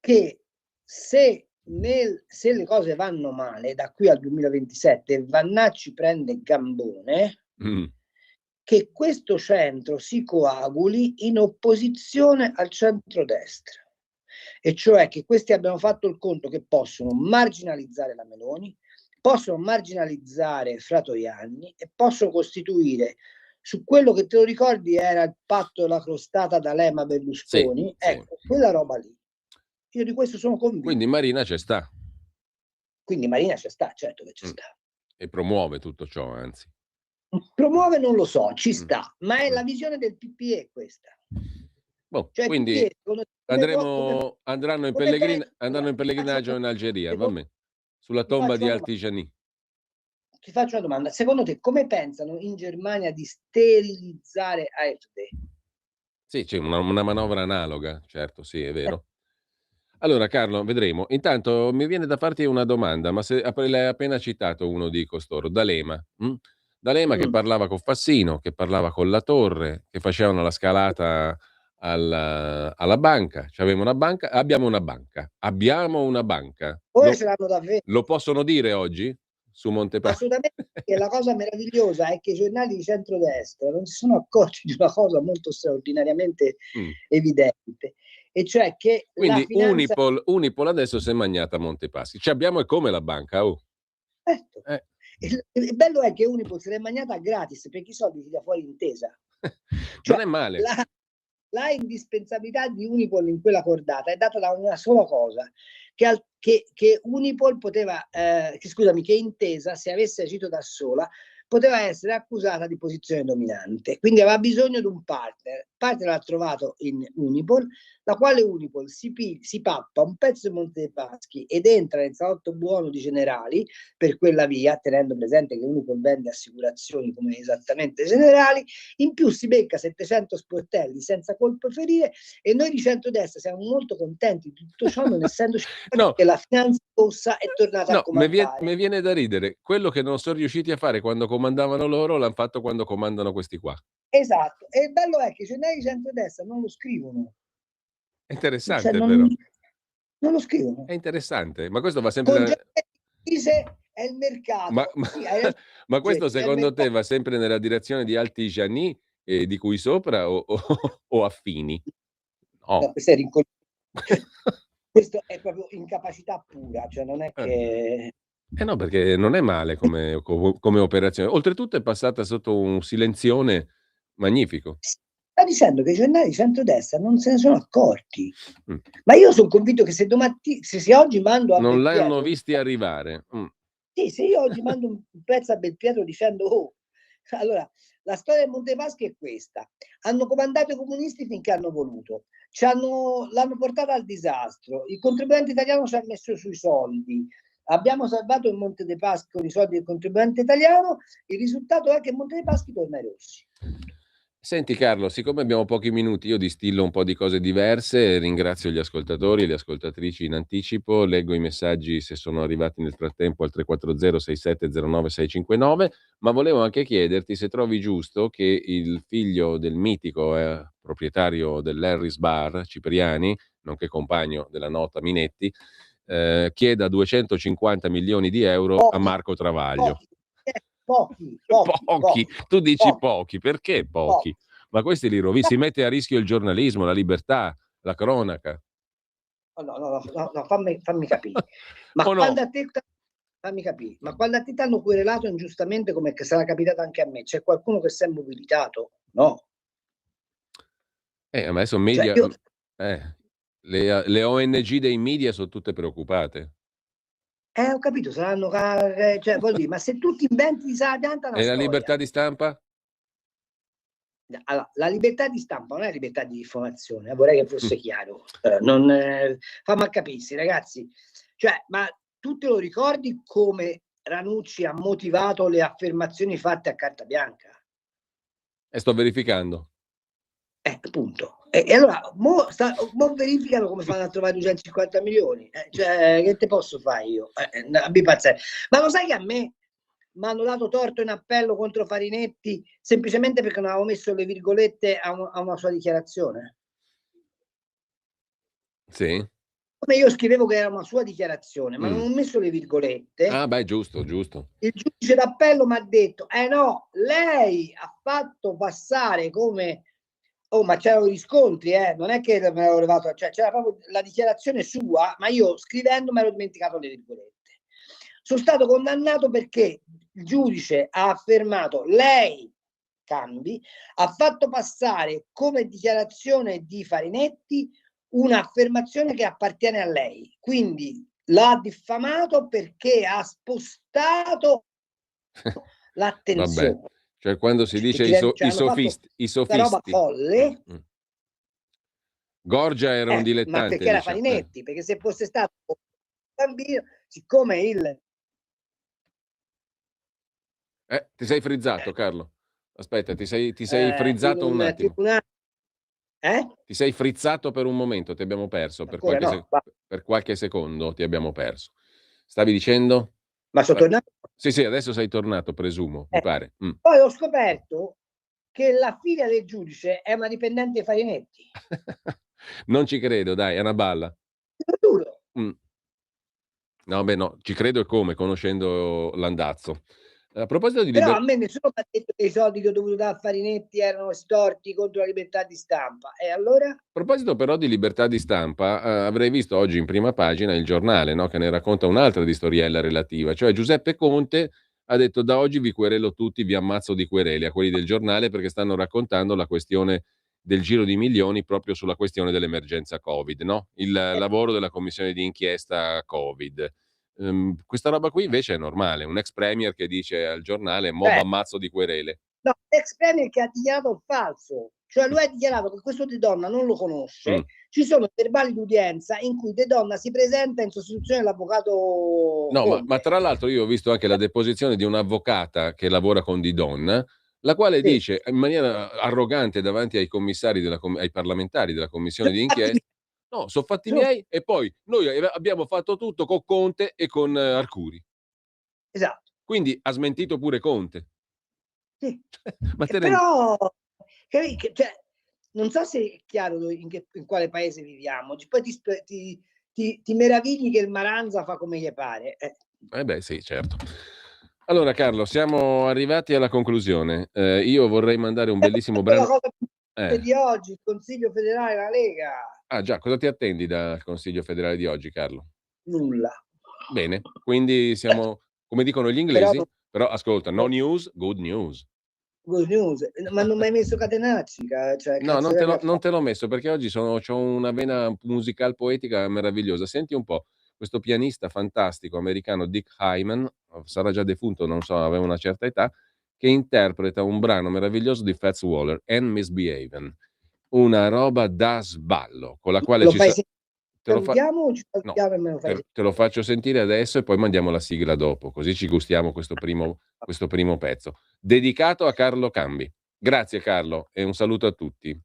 S3: che se le cose vanno male da qui al 2027, Vannacci prende Gambone, che questo centro si coaguli in opposizione al centrodestra, e cioè che questi abbiano fatto il conto che possono marginalizzare la Meloni, possono marginalizzare Fratoianni e possono costituire su quello che, te lo ricordi, era il patto della crostata D'Alema-Berlusconi, ecco, quella roba lì. Io di questo sono convinto.
S2: Quindi Marina c'è sta.
S3: Quindi Marina c'è sta, certo che c'è sta.
S2: E promuove tutto ciò, anzi.
S3: Promuove non lo so, ci sta, ma è la visione del PPE questa.
S2: Cioè, quindi andranno in pellegrinaggio in Algeria, va bene, sulla tomba di Al-Tijani.
S3: Ti faccio una domanda, secondo te come pensano in Germania di sterilizzare AfD?
S2: Sì, c'è una manovra analoga, certo, sì, è vero. Allora Carlo, vedremo. Intanto mi viene da farti una domanda, ma se l'hai appena citato uno di costoro, D'Alema. D'Alema che parlava con Fassino, che parlava con La Torre, che facevano la scalata alla banca. Abbiamo una banca.
S3: Ora ce l'hanno davvero.
S2: Lo possono dire oggi su Montepaschi?
S3: Assolutamente, e la cosa meravigliosa è che i giornali di centrodestra non si sono accorti di una cosa molto straordinariamente evidente, e cioè che
S2: quindi
S3: la finanza...
S2: Unipol adesso si è magnata a Montepaschi. Ci abbiamo e come la banca?
S3: Certo. Il bello è che Unipol se l'è magnata gratis, perché i soldi ti dà fuori intesa.
S2: Non è male.
S3: la indispensabilità di Unipol in quella cordata è data da una sola cosa, che Unipol poteva, che Intesa, se avesse agito da sola, poteva essere accusata di posizione dominante, quindi aveva bisogno di un partner. Il partner l'ha trovato in Unipol, la quale Unipol si pappa un pezzo di Monte dei Paschi ed entra nel salotto buono di Generali per quella via, tenendo presente che Unipol vende assicurazioni come esattamente Generali, in più si becca 700 sportelli senza colpo ferire, e noi di centrodestra siamo molto contenti di tutto ciò, non essendoci che la finanza rossa è tornata a comandare.
S2: Mi viene da ridere, quello che non sono riusciti a fare quando comandavano loro l'hanno fatto quando comandano questi qua.
S3: Esatto, e il bello è che i giornali di centrodestra non lo scrivono.
S2: È interessante,
S3: Cioè,
S2: però.
S3: Non lo scrivono.
S2: È interessante, ma questo va sempre...
S3: È il mercato.
S2: Ma questo secondo te va sempre nella direzione di Artigiani, di cui sopra, o affini? No.
S3: Questo è questo è proprio incapacità pura, cioè non è che...
S2: No, perché non è male come operazione. Oltretutto è passata sotto un silenzione magnifico.
S3: Sta dicendo che i giornali di centrodestra non se ne sono accorti. Ma io sono convinto che se oggi mando a
S2: non
S3: Belpietro,
S2: l'hanno visti arrivare.
S3: Sì, se io oggi mando un pezzo a Belpietro dicendo allora, la storia del Monte dei Paschi è questa: hanno comandato i comunisti finché hanno voluto, l'hanno portata al disastro, il contribuente italiano ci ha messo sui soldi, abbiamo salvato il Monte dei Paschi con i soldi del contribuente italiano, il risultato è che il Monte dei Paschi torna ai rossi.
S2: Senti Carlo, siccome abbiamo pochi minuti, io distillo un po' di cose diverse, ringrazio gli ascoltatori e le ascoltatrici in anticipo, leggo i messaggi se sono arrivati nel frattempo al 340-6709-659, ma volevo anche chiederti se trovi giusto che il figlio del mitico proprietario dell'Harris Bar, Cipriani, nonché compagno della nota Minetti, chieda 250 milioni di euro a Marco Travaglio. Pochi. Tu dici pochi, perché pochi? Ma questi li rovini, si mette a rischio il giornalismo, la libertà, la cronaca.
S3: No, fammi capire. Ma quando a te ti hanno querelato ingiustamente, come che sarà capitato anche a me, c'è qualcuno che si è mobilitato? No.
S2: Ma adesso media, le ONG dei media sono tutte preoccupate.
S3: Ho capito, saranno, cioè, vuol dire, ma se tu ti inventi di sana pianta una
S2: E la
S3: storia.
S2: libertà di stampa?
S3: Allora, la libertà di stampa non è libertà di informazione, vorrei che fosse chiaro. Fammi capirsi, ragazzi. Cioè, ma tu te lo ricordi come Ranucci ha motivato le affermazioni fatte a carta bianca?
S2: Sto verificando.
S3: Appunto. E allora, mo verificano come fanno a trovare 250 milioni. Cioè, che te posso fare io? Abbi pazienza. Ma lo sai che a me mi hanno dato torto in appello contro Farinetti semplicemente perché non avevo messo le virgolette a una sua dichiarazione?
S2: Sì.
S3: Come io scrivevo che era una sua dichiarazione, ma non ho messo le virgolette.
S2: Ah, beh, giusto.
S3: Il giudice d'appello mi ha detto: no, lei ha fatto passare come... Oh, ma c'erano riscontri, non è che me l'avevo levato, cioè c'era proprio la dichiarazione sua, ma io scrivendo mi ero dimenticato le virgolette. Sono stato condannato perché il giudice ha affermato: lei, Cambi, ha fatto passare come dichiarazione di Farinetti un'affermazione che appartiene a lei, quindi l'ha diffamato perché ha spostato l'attenzione.
S2: Vabbè. Cioè quando si dice i sofisti.
S3: Roba folle.
S2: Gorgia era un dilettante.
S3: Ma perché era Farinetti? Perché se fosse stato un bambino, siccome
S2: ti sei frizzato, Carlo? Aspetta, ti sei frizzato un attimo. Ti sei frizzato per un momento, ti abbiamo perso. Per qualche secondo ti abbiamo perso. Stavi dicendo?
S3: Ma sono tornato?
S2: Sì, adesso sei tornato, presumo, mi pare.
S3: Poi ho scoperto che la figlia del giudice è una dipendente di Farinetti.
S2: Non ci credo, dai, è una balla.
S3: Lo giuro.
S2: No, beh, no, ci credo e come, conoscendo l'andazzo. A proposito di
S3: Però a me nessuno mi ha detto che i soldi che ho dovuto dare a Farinetti erano estorti contro la libertà di stampa. E allora?
S2: A proposito però di libertà di stampa, avrei visto oggi in prima pagina il giornale, no, che ne racconta un'altra di storiella relativa, cioè Giuseppe Conte ha detto: da oggi vi querelo tutti, vi ammazzo di quereli, a quelli del giornale, perché stanno raccontando la questione del giro di milioni proprio sulla questione dell'emergenza Covid, no? Il lavoro della commissione di inchiesta Covid. Questa roba qui invece è normale, un ex premier che dice al giornale mo ammazzo di querele.
S3: No, l'ex premier che ha dichiarato il falso, cioè lui ha dichiarato che questo De Donna non lo conosce. Ci sono verbali d'udienza in cui De Donna si presenta in sostituzione dell'avvocato
S2: No, ma tra l'altro io ho visto anche la deposizione di un'avvocata che lavora con Di Donna, la quale dice in maniera arrogante davanti ai commissari ai parlamentari della commissione di inchiesta: no, sono fatti miei, e poi noi abbiamo fatto tutto con Conte e con Arcuri.
S3: Esatto.
S2: Quindi ha smentito pure Conte.
S3: Sì.
S2: Ma
S3: Però cioè, non so se è chiaro in quale paese viviamo. Poi ti meravigli che il Maranza fa come gli pare.
S2: Beh, sì, certo. Allora Carlo, siamo arrivati alla conclusione. Io vorrei mandare un bellissimo brano.
S3: La cosa di oggi, il Consiglio federale della Lega.
S2: Ah già, cosa ti attendi dal Consiglio federale di oggi, Carlo?
S3: Nulla.
S2: Bene, quindi siamo, come dicono gli inglesi, però ascolta, no news, good news.
S3: Good news. Ma non mi hai messo Catenacci? Cioè,
S2: No, non te l'ho messo perché oggi c'ho una vena musical poetica meravigliosa. Senti un po', questo pianista fantastico americano Dick Hyman, sarà già defunto, non so, aveva una certa età, che interpreta un brano meraviglioso di Fats Waller, And Misbehavin', una roba da sballo, con la quale te lo faccio sentire adesso e poi mandiamo la sigla dopo, così ci gustiamo questo primo pezzo, dedicato a Carlo Cambi. Grazie Carlo e un saluto a tutti.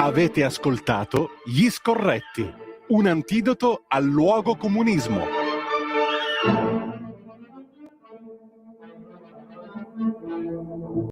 S1: Avete ascoltato Gli Scorretti, un antidoto al luogo comunismo.